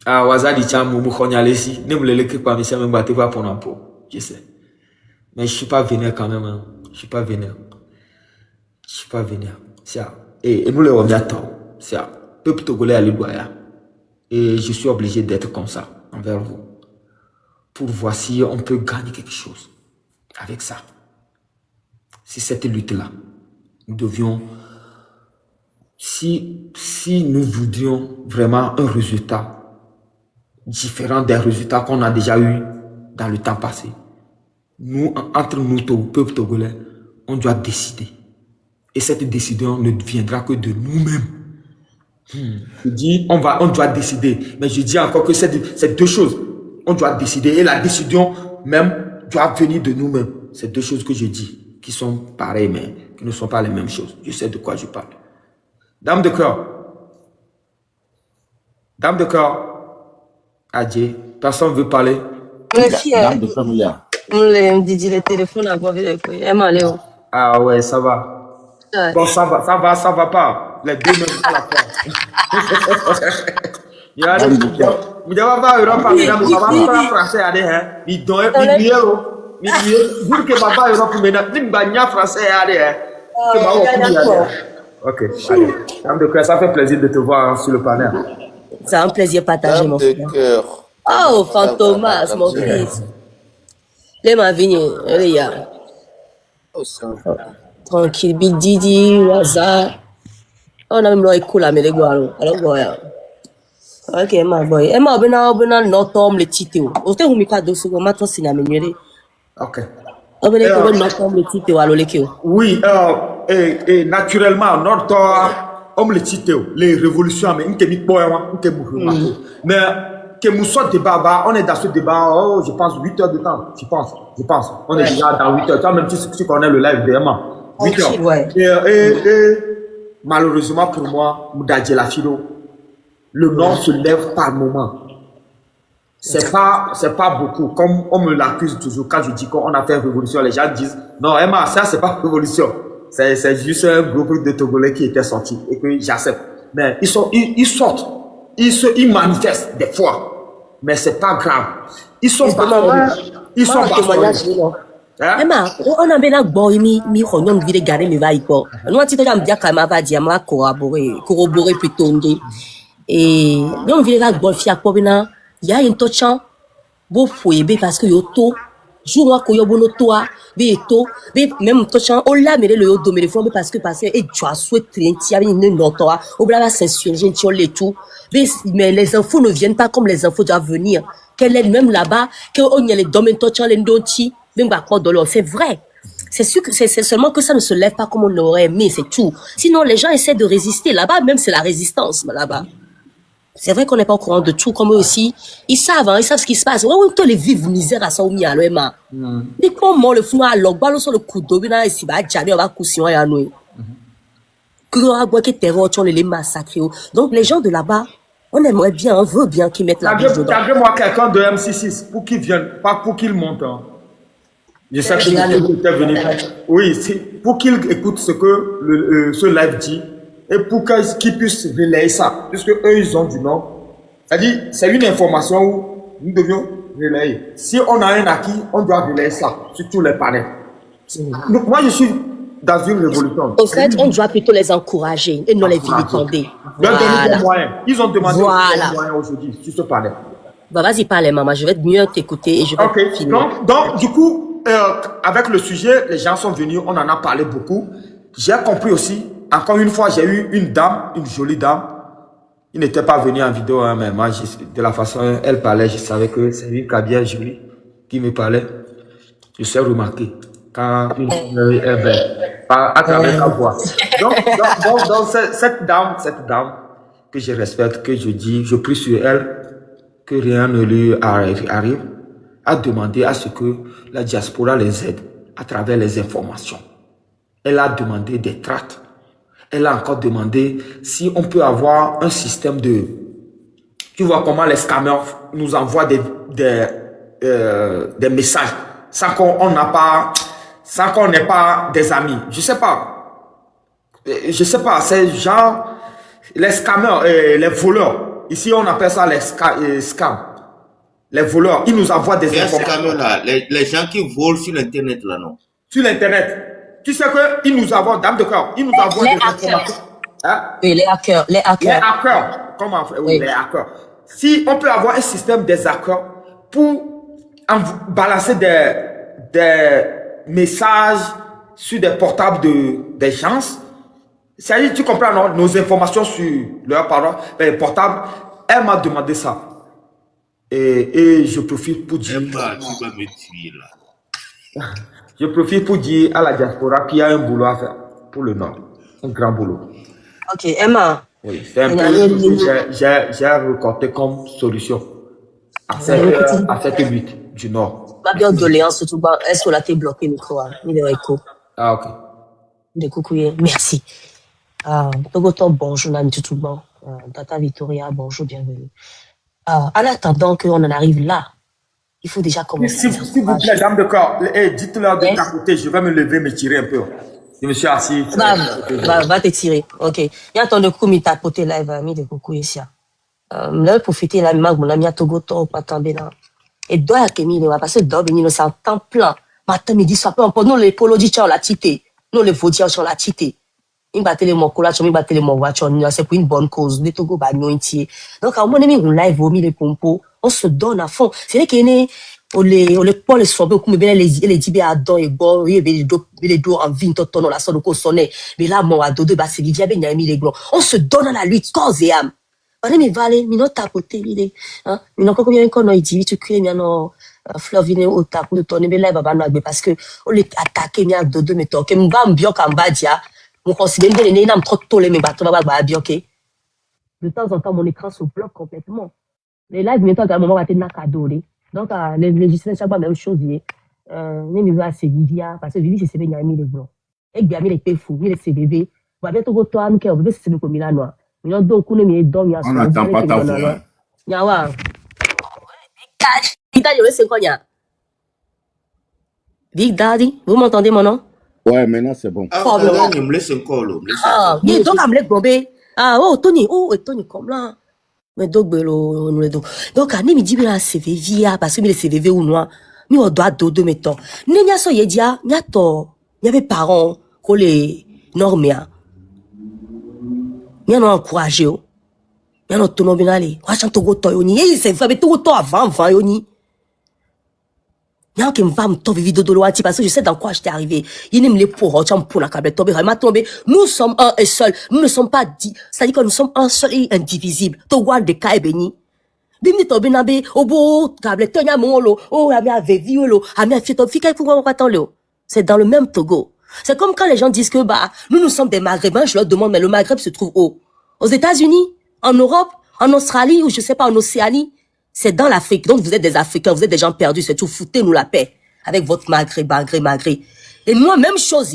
Ah, Wazari, tiens, Moumou Khonyalesi. Ne me le laissez pas, mais c'est même battu pas pour un pot. Je sais. Mais je suis pas vénère quand même. Hein. Je suis pas vénère. Je suis pas vénère. C'est ça. Et nous, les Romiatons, c'est ça. Peuple togolais à l'Idoya. Et je suis obligé d'être comme ça envers vous. Pour voir si on peut gagner quelque chose avec ça. Si cette lutte-là, nous devions, si nous voudrions vraiment un résultat différent des résultats qu'on a déjà eu dans le temps passé, nous, entre nous, peuple togolais, on doit décider. Et cette décision ne viendra que de nous-mêmes. Je dis, on doit décider. Mais je dis encore que c'est deux choses. On doit décider. Et la décision même doit venir de nous-mêmes. C'est deux choses que je dis, qui sont pareilles, mais qui ne sont pas les mêmes choses. Je sais de quoi je parle. Dame de cœur. Dame de cœur. Adje. Personne ne veut parler. Dame de cœur, il y a. On dit le téléphone à voir avec lui. Ah ouais, ça va. Ouais. Bon, ça va pas. Les deux même à la fois. Il y a des gens qui ont français à dire, hein. Ils donnent Dire que Baba Europe maintenant, Nimbania français, allez, que Baba Ok, allez. Dame de cœur, ça fait plaisir de te voir sur le panel. C'est un plaisir partagé, Dame mon de frère. cœur. Oh, Fantomas, mon fils. Les ma vigne, les gars. Oh, ça. Tranquille, Big Didi, Waza. On a même l'oeil cool à me les gualos. Alors, voilà. Ok, ma boy. Et ma bena notom le titeo. Ote humi ka dosu ko mato sina menyele. Ok. Obele ko notom le titeo alo lekeo. Oui, et naturellement, notre homme le titre, les révolutions, mais mais que nous sommes débat, on est dans ce débat, oh, je pense 8 heures de temps, je pense. On est déjà dans 8 heures, toi même tu connais le live vraiment. 8 heures. Ouais. Et malheureusement pour moi, Moudadje Lafilo, le nom se lève par moment. C'est pas beaucoup, comme on me l'accuse toujours quand je dis qu'on a fait une révolution, les gens disent non Emma, ça c'est pas une révolution, c'est juste un groupe de Togolais qui était sorti et que j'accepte. Mais ils sortent, ils manifestent des fois, mais c'est pas grave. Ils sont pas Emma, on a bien boy mi honyon vide garder me va iko. Nous ti to jam dia kama va dia ma corroborer plutôt ndé. Et donc vide ga boy fi akobina. Il y a un touchant beau fouillé parce que yoto jour moi ko yobono toi be to be même touchant on l'a mais le yodo mais parce que et tu as souhaité tiens une note au bla s'insurger tu les tout mais les infos ne viennent pas comme les infos doivent venir qu'elle est même là-bas que on y a les domaines touchant les ndoti même pas quoi dollar c'est vrai. C'est sûr que c'est seulement que ça ne se lève pas comme on l'aurait aimé, c'est tout. Sinon les gens essaient de résister là-bas, même c'est la résistance là-bas. C'est vrai qu'on n'est pas au courant de tout, comme eux aussi. Ils savent ce qui se passe. Ouais, tous les vivres misère à ça ou à l'OMA. Dis comment le fou à l'ogba, sur le coup d'eau, et si bah, jamais on va coucher à nous. Que on va que terror, on les massacrer. Donc, les gens de là-bas, on aimerait bien, on veut bien qu'ils mettent la bouche dedans. Moi quelqu'un de MC6 pour qu'il vienne, pas pour qu'il monte. Je sais que tu es venu. Oui, c'est pour qu'il écoute ce que ce live dit. Et pour qu'ils puissent relayer ça, puisque eux, ils ont du nom. C'est-à-dire, c'est une information où nous devions relayer. Si on a un acquis, on doit relayer ça sur tous les panels. Donc, moi, je suis dans une révolution. Au fait, on doit plutôt les encourager et non les vilipender. Voilà. Des moyens. Ils ont demandé des moyens aujourd'hui sur ce panel. Bah, vas-y, parle, maman. Je vais mieux t'écouter et je vais finir. Donc, du coup, avec le sujet, les gens sont venus, on en a parlé beaucoup. J'ai compris aussi. Encore une fois, j'ai eu une dame, une jolie dame. Il n'était pas venu en vidéo, hein, mais moi, de la façon dont elle parlait, je savais que c'est une bien jolie qui me parlait. Je sais remarquer quand une femme est belle, à travers sa voix. Donc cette dame que je respecte, que je dis, je prie sur elle, que rien ne lui arrive, a demandé à ce que la diaspora les aide à travers les informations. Elle a demandé des tracts. Elle a encore demandé si on peut avoir un système de... Tu vois comment les scammers nous envoient des messages sans qu'on n'ait pas des amis. Je sais pas, c'est genre les scammers, les voleurs. Ici, on appelle ça les scams. Les voleurs, ils nous envoient des informations. Là, les gens qui volent sur l'internet là, non? Sur l'internet. Tu sais qu'ils nous envoient, dame de cœur, ils nous envoient des informations. Hein? Oui, les hackers. Les hackers. Comment faire? Oui, les hackers. Si on peut avoir un système des hackers pour balancer des messages sur des portables des gens, c'est-à-dire, tu comprends, non? Nos informations sur leur portable, elle m'a demandé ça. Et je profite pour dire... Tu vas me tuer là. Je profite pour dire à la diaspora qu'il y a un boulot à faire pour le Nord. Un grand boulot. Ok, Emma. Oui, c'est un peu ce que j'ai recorté comme solution à cette lutte du Nord. Ma bien doléance, surtout, est-ce que là, t'es bloqué, micro? Ah, ok. De coucouiller, merci. Togoto, bonjour, tout le monde. Tata Victoria, bonjour, bienvenue. En attendant qu'on en arrive là, il faut déjà commencer. S'il vous plaît, dame de corps, dites-leur de ta côté, je vais me lever, me tirer un peu. Je me suis assis. Va te tirer. Ok. Il y a ton de coup, mi tapoter là, il va mis de coucou ici. Là, profiter là, mon ami à Togoto, pas tomber là. Et doit que mi, parce que doit venir, c'est en temps plein. matin, midi, soir, peu importe. Nous, les polodis, on l'a tité. Nous, les vaudiers, on l'a tité. Ils battent les mocolas, ils battent les mouachons. C'est pour une bonne cause. Les Togo, bah, nous, donc, à un moment donné, on live, on les pompos. On se donne à fond. C'est vrai qu'il y a on les pas les soins beaucoup mais bien les dibé à don et bon il les dos en vie ton la sonne ko sonné mais là mon ado de bas c'est vivia ben yami les gros on se donne à la lutte corps et âme on me vale mi non tapoter l'idée hein mi non combien qu'on a dit tu crées mi non Flovine au tapo de ton mais là baba no parce que on les attaquer mi ado de mais to que m'ba mbio kamba dia mon considère bien les nam trop tolé mais bateau baba bien OK de temps en temps mon écran se bloque complètement les lives mais toi à un moment va te na cadeau donc, les législations, chaque fois, même chose, nous vivons à Sévilla, parce que Vivi, c'est Sévilla, il est blanc. Et bien, il est péfou, il est CBB. On va bientôt go toi, nous, on veut c'est le commun noir. Mais on doit couler, mais il On n'attend pas ta voix. Yawa. Big Daddy, c'est quoi, ya? Big Daddy, vous m'entendez, mon nom? Ouais, maintenant, c'est bon. Ah, il me laisse encore, là. Ah, donc, on me laisse bomber. Ah, oh, Tony, comme là. Mais donc nous les donc à mi dit bien CVV parce que mi le CVV ou noir mi on doit dodo mettons ni nya so yedia nya to y avait parents ko les normes nya no encourager o nya no to no binali wa chanto go to yoni et c'est vrai to to avant yoni nya que me va me to vidéo de loin parce que je sais dans quoi j'étais arrivé il ne me les pour pour la câble tomber vraiment tomber nous sommes un et seul nous ne sommes pas dit c'est-à-dire que nous sommes un seul et indivisible to gwa de kai beni bimni to binabe obo câble tonya molo oh amia veviolo amia fito fika pour pas tant le c'est dans le même Togo c'est comme quand les gens disent que bah nous sommes des Maghrébins je leur demande mais le Maghreb se trouve où aux États-Unis en Europe en Australie ou je sais pas en Océanie. C'est dans l'Afrique. Donc, vous êtes des Africains, vous êtes des gens perdus, c'est tout. Foutez-nous la paix. Avec votre Maghré. Et moi, même chose,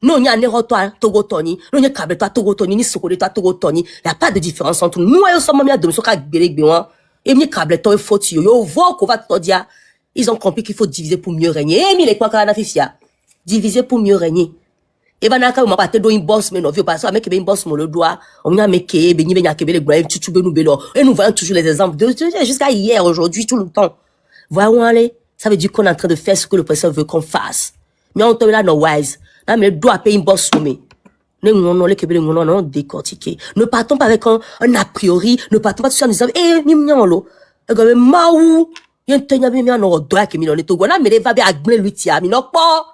nous, on y a Nérotoa, Togo Tony, nous, on y a Kabetoa, Togo Tony, ni Sokoletoa, Togo Tony. Il n'y a pas de différence entre nous. Nous, on sommes même de nous, et ni Kabetoa, il faut tuer. Yo, voir qu'on va te dire. Ils ont compris qu'il faut diviser pour mieux régner. Et mi les quoi qu'on a fait, diviser pour mieux régner. Et ben, on m'a pas te donné une bosse, mais non, parce que mec, une bosse, mon le doigt, on a mec, béni, béni, les gars, tu nous bélo. Et nous voyons toujours les exemples de, jusqu'à hier, aujourd'hui, tout le temps. Voyons aller. Ça veut dire qu'on est en train de faire ce que le président veut qu'on fasse. Mais on tombe là, no wise. Là, mais le doigt payer une bosse, mais. Non, décortiquer. Ne partons pas avec un a priori, ne partons pas tout ça en disant, mimniolo. Et comme, maou, y a un tenir, mais on doit que milon est au gona, mais les va bien à gagner l'outil, mais non pas.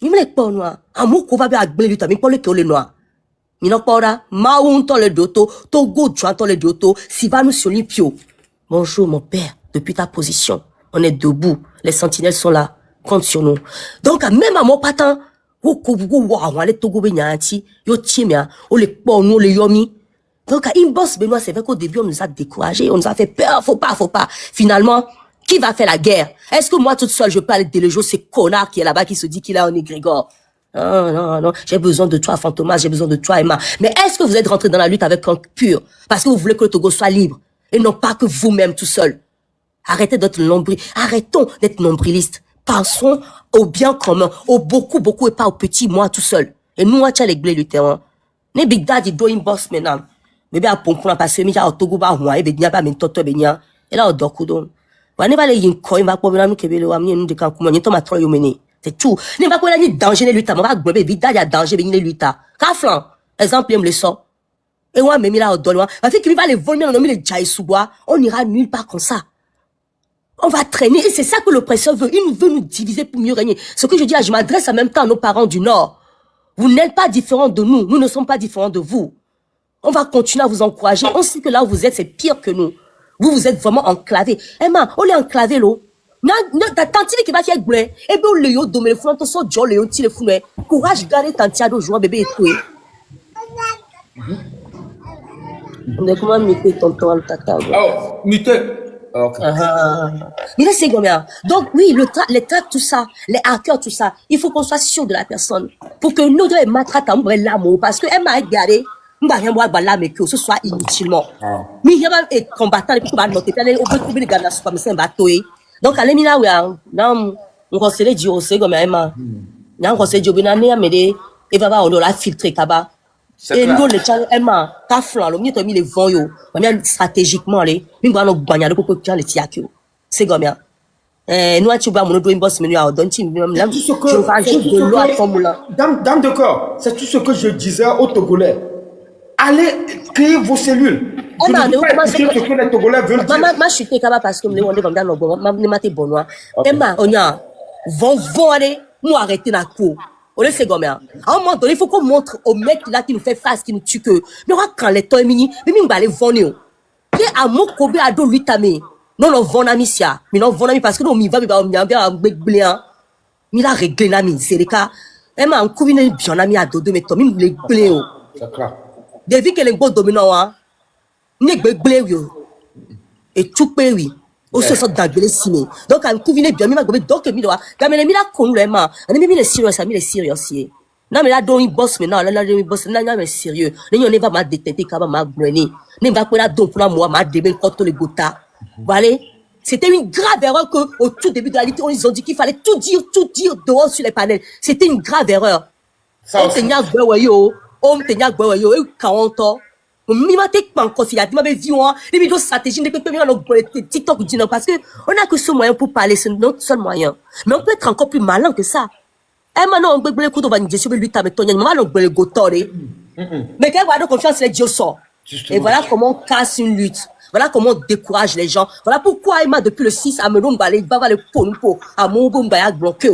Il me pas noir. Amour qu'on va bien agler lui tamit pour le que les noirs. Il n'a pas là. Maoun ton le doto. Togo joint ton le doto. Si va nous sur l'ipio. Bonjour mon père. Depuis ta position. On est debout. Les sentinelles sont là. Compte sur nous. Donc, même à mon patin. Les Togo benyati. Yo timia. On les pon nous les yomi. Donc, à Imbos Benoît, c'est vrai qu'au début, on nous a découragés. On nous a fait peur. Faut pas. Finalement, qui va faire la guerre? Est-ce que moi toute seule je parle de Léjo, c'est connard qui est là-bas qui se dit qu'il a un égrégore? Non. J'ai besoin de toi, Fantomas, j'ai besoin de toi, Emma. Mais est-ce que vous êtes rentré dans la lutte avec un pur? Parce que vous voulez que le Togo soit libre. Et non pas que vous-même tout seul. Arrêtons d'être nombrilistes. Pensons au bien commun, au beaucoup et pas au petit, moi tout seul. Et nous, on a les blés du terrain. Ne Big Daddy doing boss maintenant. Mais bien, pour qu'on a passé, mais il y a un Togo, bah, et ben, il y a pas, mais toto, ben, et là, on dort, coudon. On va aller yin coin va pour nous kebele wa mi de kan kuma ni to ma tro yo meni c'est tout ni va ko la ni danger ne luta mo va gbe bi da ya danger be ni luta ka flan exemple me le so et moi même là au dolwa va fait qu'il va les voler dans les jai sous-bois on ira nulle part comme ça on va traîner et c'est ça que l'oppresseur veut il veut nous diviser pour mieux régner ce que je dis je m'adresse en même temps à nos parents du nord vous n'êtes pas différents de nous ne sommes pas différents de vous on va continuer à vous encourager on sait que là où vous êtes c'est pire que nous. Vous êtes vraiment enclavé. Emma, on est enclavé, là. T'as tanti qui va faire blé. Et bien, le yo, domé le fou, ton so, jo, le yo, ti le fou, mais. Courage, garder tanti à dos, jouer, bébé, et tout. On est comment muter tonton à tata? Oh, muter. Ok. Mais là, c'est combien? Donc, oui, les tracks, tout ça, les hackers, tout ça, il faut qu'on soit sûr de la personne. Pour que nous, deux, matraque à l'amour. Parce que Emma est garée. Mais que ce soit inutilement. Mais il y a un combattant, et puis, on peut trouver les gars comme ça, un bateau. Donc, à l'émina, on conseille dire aussi, comme Emma. On conseille dire, mais il va avoir, on doit filtrer, kaba. Et nous, les gens, Emma, ta flan, le mieux, mis les vents, on a stratégiquement, les, nous, on a gagné, pour que les tiakio. C'est comme ça. nous tu vas mon dos boss menu à donc tu C'est tout ce que, je rajoute de l'eau à formula. Dame de cœur, c'est tout ce que je disais aux Togolais. Allez créer vos cellules. Je ne veux pas écouter ce que les Togolais veulent dire. Maman, je suis capable parce que on est comme dans le bon, maman maté bonnois. Emma, on y a vont aller, nous arrêter la cour. On est comme ça. À un moment donné, il faut qu'on montre aux mecs là qui nous fait face, qui nous tue que. Mais quand les temps est mini, mais nous aller vendre. Et à mon kobe à do lui tamé. Non, non, vendre ami sia. Mais non, vendre ami parce que nous, on va bien, bléan. Mais là, régler l'ami, c'est le cas. Emma, on couvre bien ami à dodo, mais toi, même les bléo. C'est clair. Depuis que les beaux dominants, hein, n'est que bléo. Et tout pays. Aussi, ça d'anglais simé. Donc, on couvre bien, mais ma gobe, donc, mi doit. Quand même, mi la con, le ma. On est mis les sérieux, ça, mi les sérieux, si. Non, mais là, donc, il bosse, mais non, là, il bosse, là, mais sérieux. Là, on est pas mal détecté, quand même, ma brûlé. N'est pas quoi là, donc, pour moi, ma débile, contre les gouttes. Voilà. C'était une grave erreur que, au tout début de la lutte, ils ont dit qu'il fallait tout dire dehors sur les panels. C'était une grave erreur. On tenait Gwewayo, 40 ans. Mima te panko si ya di ma be vion les vidéos stratégiques ne peut pas le TikTok ou non parce que on a que ce moyen pour parler, c'est notre seul moyen. Mais on peut être encore plus malin que ça. Eh maintenant on peut le coup de vanité sur lui ta méthode, on peut le gotore. Mais quand on a confiance les dieux sort. Et voilà comment on casse une lutte. Voilà comment on décourage les gens. Voilà pourquoi Emma depuis le 6 à Melon Balé va le pour à mon bon bayak bloqué.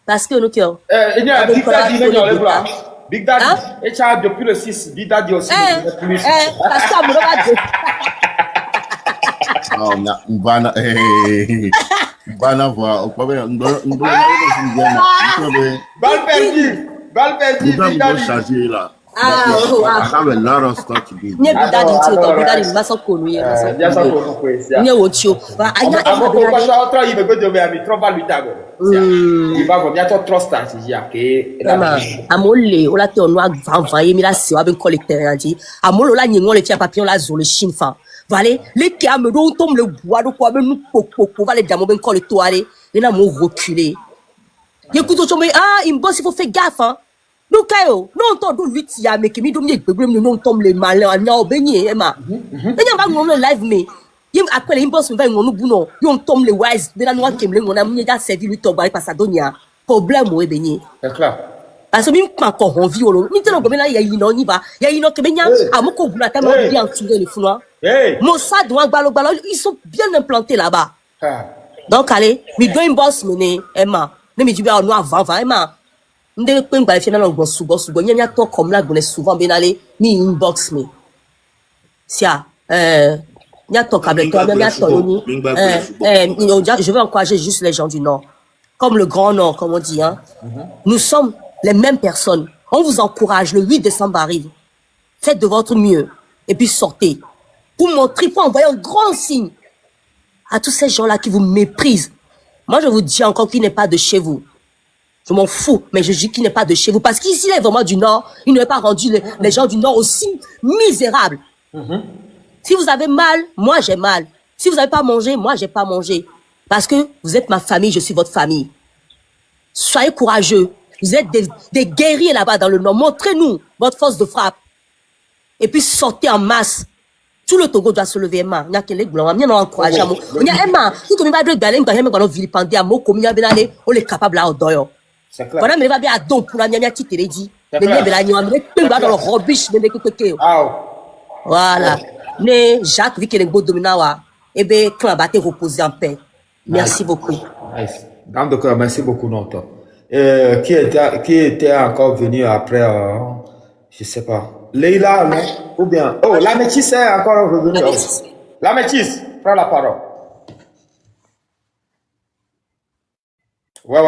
Parce que nous cœur. Il y a Big Daddy dans le blanc. Big Daddy, et tu as depuis le 6, Big Daddy aussi. Parce que Melon va Oh, Bana voir. Balle perdue, Big Daddy. Changer là. Ah, I have a lot of stuff to do. Big Daddy, Big Daddy, m'a sans connu. Il va venir trop stratégie. Amole, on l'a fait on a envoyé mais là c'est avec collecteur dit. Amole là n'y on les tient papillon là sur le Chine fan. Voilà, les qui a me don tombe le bois de quoi me nous popo va les diamants ben collecteur aller. Et là mon reculer. Écoute tu me il boss il faut faire gaffe hein. Nous kayo, non ton do lui tia mais qui mi do mi gbegbe non tombe les malins nya obenye ema. Et nya ba ngom le live me. Yim après les boss me va ngonu bu non. Yon tombe les wise de la noix kemle ngona mi ja servi lui to ba parce donia. Problème o ebenye. C'est clair. Parce que même quand on vit au ni tellement comme là il y a une on y va. Il y a une que benya amoko bula tellement bien entouré les founois. Mossad doit balo ils sont bien implantés là-bas. Donc allez, mi do un boss mené Emma. Ne mi du bien noir avant Emma. Ndé pe ngba fiena lo subo nya to comme là gone souvent bien aller ni inbox me sia nya to câble toi nya to ni je veux encourager juste les gens du Nord comme le Grand Nord comme on dit hein. Nous sommes les mêmes personnes. On vous encourage, le 8 décembre arrive. Faites de votre mieux et puis sortez pour montrer, pour envoyer un grand signe à tous ces gens là qui vous méprisent. Moi je vous dis encore qu'il n'est pas de chez vous. Je m'en fous, mais je dis qu'il n'est pas de chez vous. Parce qu'ici, il est vraiment du Nord. Il n'aurait pas rendu les gens du Nord aussi misérables. Si vous avez mal, moi j'ai mal. Si vous n'avez pas mangé, moi j'ai pas mangé. Parce que vous êtes ma famille, je suis votre famille. Soyez courageux. Vous êtes des guerriers là-bas dans le Nord. Montrez-nous votre force de frappe. Et puis sortez en masse. Tout le Togo doit se lever, man. Il y a quelques blancs. Il y a un encouragé. Il y a un man. Si tu me vas de galer, il y a un man qui vilipender à moi, comme il y a bien allé, on est capable là, au doyo. Voilà, mais il va bien à don pour la mienne qui te l'a dit. Mais il y a bien là, il va dans le rubbish, mais il voilà. Mais Jacques, vu qu'il est un beau dominant, eh bien, quand la bataille reposer en paix. Merci beaucoup. Dame de cœur, merci beaucoup, Nonto. Qui était encore venu après, je sais pas. Leila, non? Ou bien, oh, la métisse est encore revenue. La métisse, prends la parole. Ouais,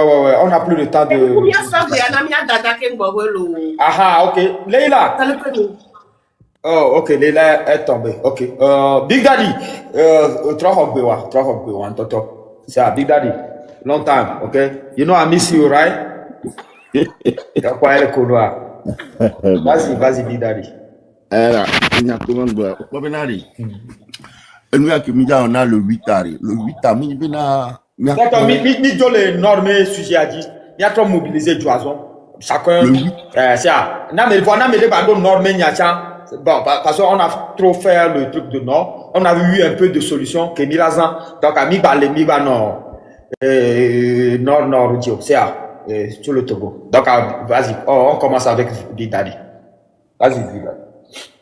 on n'a plus le temps de. Ah, ok. Leila. Oh, ok, Leila est tombée. Ok. Big Daddy. C'est à Big Daddy. Long time, ok? You know I miss you, right? Vas-y, Big Daddy. Il y a comment dire? Nous on a le 8 ari. Le 8 ami bina. Mi les normes sujet a dit. Il y a trop mobilisé Joison. Chacun. C'est ça. Na me les bandes normes nya. Bon, parce qu'on a trop fait le truc de Nord. On a eu un peu de solution que Milazan. Donc ami ba non. Nord, c'est sur le Togo. Donc, vas-y, on commence avec Bidadi. Vas-y, Bidadi.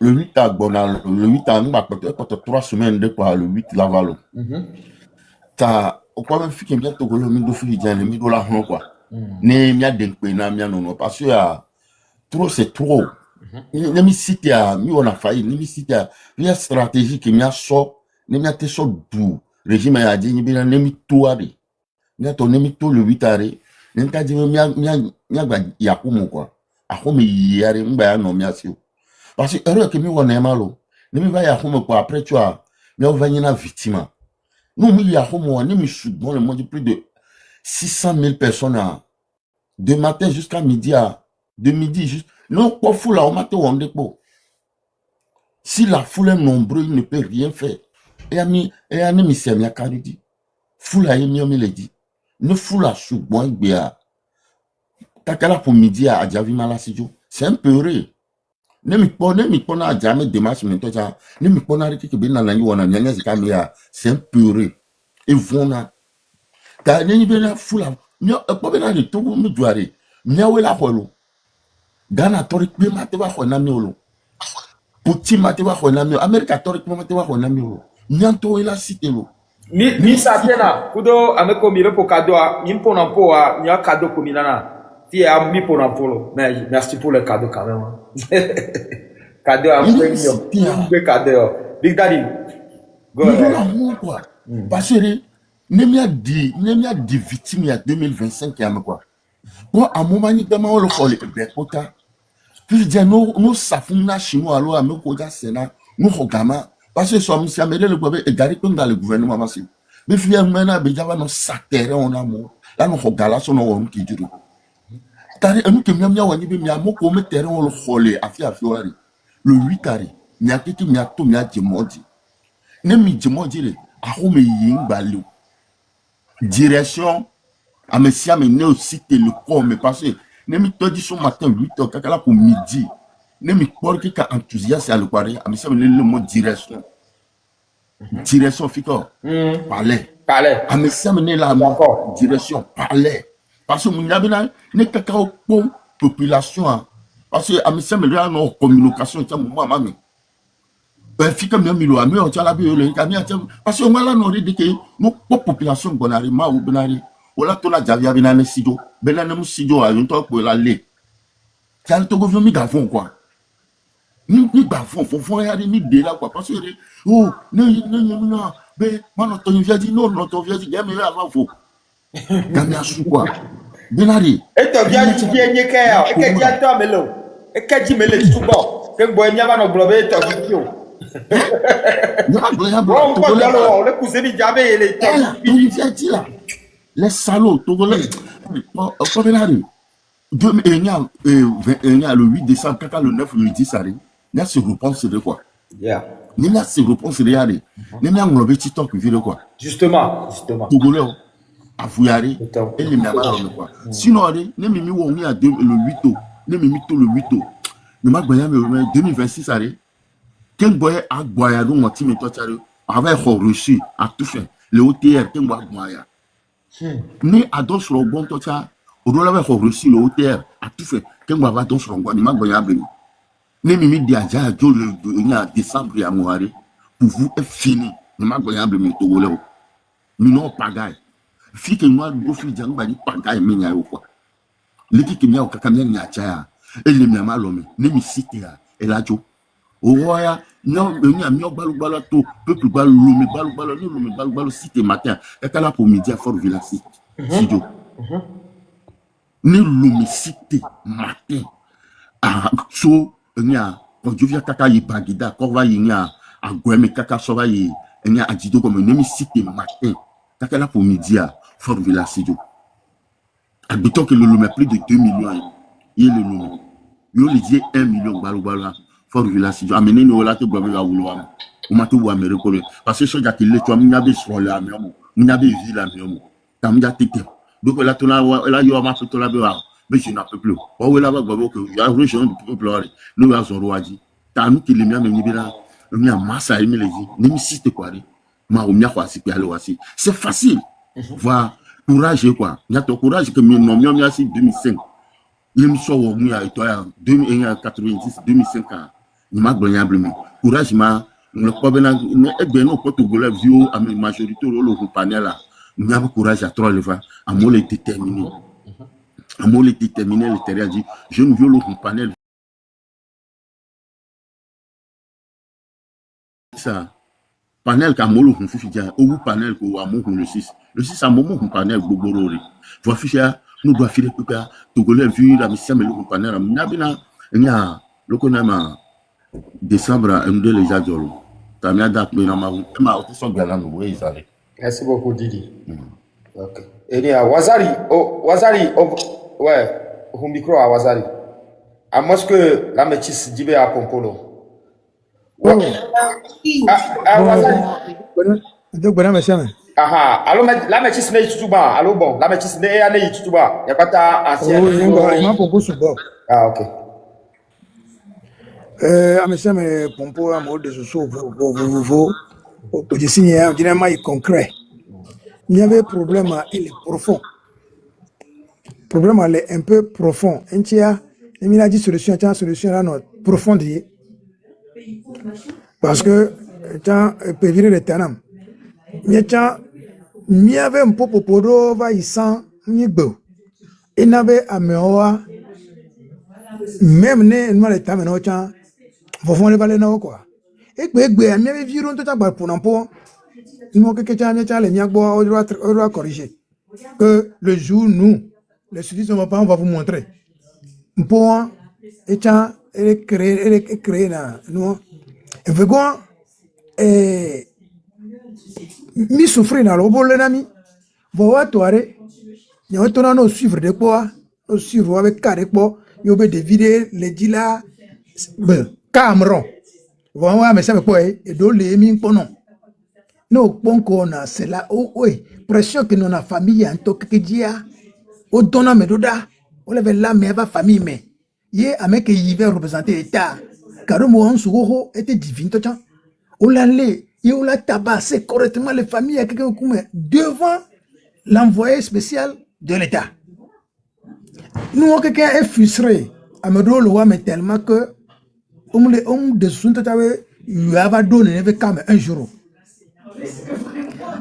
Le 8 à Bonal, le 8 à nous, peut-être 3 semaines de quoi, le 8 Lavalo. T'as, au point même, fait qu'il y a Togo, le mido fili, le mido la hon, quoi. Ne, mia denkpe na mia non, parce que trop, c'est trop. Ne mi cite à, mi on a failli, ne mi cite à, mia stratégie qui mia so, ne mia te so dou, régime a dit, ni bien, ne mi tout ari. Ne to, ne mi tout le 8 ari. Ne ta dit, mia ba yakumo, quoi. Ako mi yari, mba ya non, mia si. Parce que heureux que mi on est malo. Ne mi va yakumo, quoi. Après, tu vois, mia on va y na victime. Nous, mi yakumo, ne mi chute, bon, le monde de plus de 600 000 personnes de matin jusqu'à midi de midi juste. Non, pas fou là, au matin, on est pas. Si la foule est nombreuse, il ne peut rien faire. Et à mi c'est mi akaridi. Foule là, il me dit. Ne foule là, sous bon, bien. Kakala pour midi à Djavi Malasidio. C'est un peu vrai. Ne mi pona à jamais démarche, mais toi, ne mi pona arrêter que bien n'a wana nyanya zikamia. C'est un peu vrai. Et voilà. T'as n'est bien foule là. Mia pas bien de tout me doire. Mia wela holo. Ghana tori pe mate wa hona miolo. Puti mate wa hona miolo. America tori pe mate wa hona miolo. Nyanto wela sitelo. Ni satena kudo ameko mire po cadeau ni pona po ni a cadeau kominana. Ti a mi pona polo. Mais merci pour le cadeau quand même. Cadeau a un cadeau. Big Daddy. Go ahead. Quoi. Parce que ne m'y a dit victime il y a 2025 qui a quoi. Bon, à un moment, il y a un le Bekota. Puis je dis, nous, safuna chinois, alors, à me koda sénat, nous, regama. Parce que soit monsieur Amélie, le gouvernement, et garé comme dans le gouvernement, massif. Mais finalement, Béjava, nous s'atterré en amour. Là, nous, regala, son nom, qui dure. Tari, nous, que miam, wani, miam, comme terrain, on le folé, à fiori. Le 8 arrêt, n'y a que qui m'a tout, m'a dit, ne mi dit, à home, ying, balou. Direction à Messia mais aussi que le corps mais parce que ne mi toi dit son matin 8h kakala pour midi ne mi pour que ka enthousiaste à le parler à Messia le mot direction fico parler à Messia mais là direction parler parce que mon yabina ne kakao pour population parce que à Messia mais là non communication ça moi maman fika milo ami o tala bi le kami atem parce que on la no de que no population bonari ma ou bonari wala to la javia bina ne sido bela ne musido a yon to ko la le tal to gouvernement mi gafon quoi ni gafon fon ya ni de là quoi parce que oh non be mano to via di non to via di game là avant fo kami asu quoi benari et to via di bien ke e ke dia to melo e ke di mele tu bo ke boy nya ba no globe to video. Les salauds, Togolais, le 8 décembre, le 9, le 10, il y a ce repense de quoi? Il y a ce repense de quoi? Il y a un TikTok qui vient de quoi? Justement. Togolais, à Fouillari, et les mêmes quoi. Sinon, le 8 au, le 8 au, le 2026, quel boy a boyé dans mon team avec reçu à tout fait le OTR quel boy boya ni à dos sur le bon tocha au delà avec reçu le OTR à tout fait quel boy va dos sur le bon ni ma boya beni ni mimi diaja le décembre ya moari pour vous est fini ni ma boya beni togolais ni non pagaille fi que moi do fi jang ba ni pagaille mi nya yo quoi l'équipe qui mia o kakamia nya cha et le mia malome ni mi cité et la jo Oya, non, mais mi balou to peuple balou cité matin et là pour midi à Fort Village studio ni lumi cité matin à so nya quand je viens kaka yi bagida ko va yi nya a gweme kaka so va yi nya a jido comme ni cité matin là pour midi à Fort Village studio habitons que le lumi plus de 2 millions il le lumi yo le dit 1 million balou Fort Village, amener nous là te boire à vouloir. On m'a tout boire me recoller. Parce que ce gars qui l'est, tu as mis à sur la maison, mis à vivre la maison. T'as mis à tête. Donc là, tu là, il y a ma photo là, mais je n'en peux plus. Oh là, il y a une région du peuple là. Nous avons un roi dit. T'as nous qui les mis à me dire là, nous avons masse à aimer les gens. Nous me cite quoi, ma ou mia quoi, c'est quoi, c'est facile. Voilà. courage quoi. Il y a ton courage que nous nommons ici 2005. Il me sort au mieux à 1990, 2005. Il m'a gloriablement. Courage, ma. Le problème, bien non, Portugais, vieux, à la majorité, le panel là. Nous avons courage à trois lever. À moi, les déterminer. À moi, les déterminer, le terrain dit, je ne veux le panel. Ça. Panel ka molo kun fifi dia ou panel ko amu kun le 6 a momo kun panel gbogboro re vo fifi nous doit filer que togolais vu la mission mais le panel na bina nya lokona ma décembre en de les jajolo ta mi ada pe na ma o so gala no we isale. Merci beaucoup Didi. OK. Et Wazari ouais au micro à Wazari. À moins que la métisse dibe à Pompolo. Allô, la métisse n'est pas allô, bon, la métisse n'est pas il n'y a pas ta ancienne. Ah, ok. Amesema pompo amo de so vovo je signe un dynamique il concret. Il y avait problème il est profond. Problème elle est un peu profond. Entia il a dit solution là non profonde. Parce que quand pévrier le tanam il y avait un peu poporo va y sans nibo et n'avait à meoa même ne moi le tamen au chan vous font les balles na quoi et que il y avait viron tout ça pour n'importe nous que chan les niagbo on doit corriger que le jour nous les solutions on va vous montrer pour et chan elle créer là nous Vego mi souffrir na lobo le nami vo wa toare ni o tona no suivre de quoi no suivre avec carré quoi yo be de vider les dila Cameron vo wa me sabe quoi et do le mi pono no ponko na c'est là oui pression que non a famille en to que dia o dona me doda o le la me va famille mais ye avec il va représenter état car mon souho était divin tout temps. On l'a tabassé correctement les familles à quelqu'un devant l'envoyé spécial de l'État. Nous, quelqu'un est frustré. À me donner le roi, mais tellement que on de son tata il va donner quand même un jour.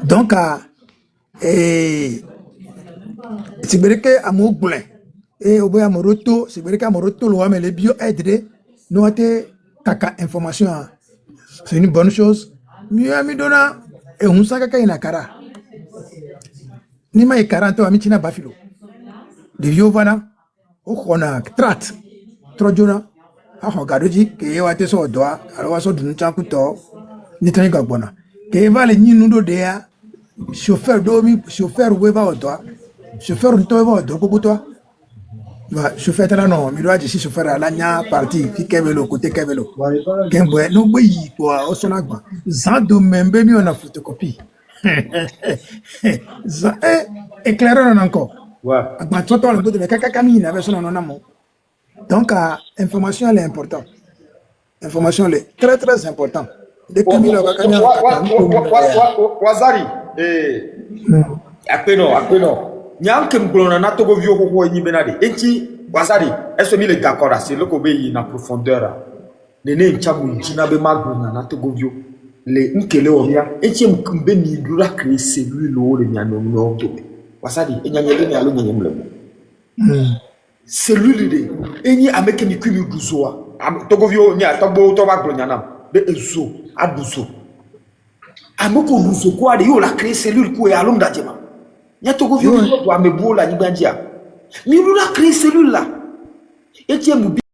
Donc c'est vrai que à mon blé et au bout à mon retour, c'est vrai qu'à mon retour le roi mais les bio aider nous avons kaka information c'est une bonne chose mieux ami dona et on sait que ina kara ni ma 40 ans ami tina bafilo de viovana o kona trat trojona a hogadoji ke wate so doa alors so dunu chankuto ni tani gagbona ke vale ni nudo dea chauffeur weva odoa chauffeur nto weva odoa popoto chauffeur là non mi doit dire chauffeur à la nya parti qui kevelo côté kevelo kembo no gbe quoi o sona gba za do membe mi on a photocopie za éclaireur encore ouais agba toto le bout de kaka mi na version non amo donc information elle est importante information elle est très très important de Camille Wazari apeno Nyanke mblona na togo vio ko nyi benade enti Wazari est-ce que il est d'accord c'est le ko be yi na profondeur nene nchabu njina be magbona na togo vio le nkele omia enti mbe ni dura créer cellule o le nyano no to Wazari enyanyele ni alo nyanyemle cellule de enyi ameke ni kwimi guzoa togo vio nya togbo to magbona na be ezo aduso amoko guzo ko ade yo la créer cellule ko ya londa jema nya togo vio do amebola nyibanjia mi lula créer cellule là etiemu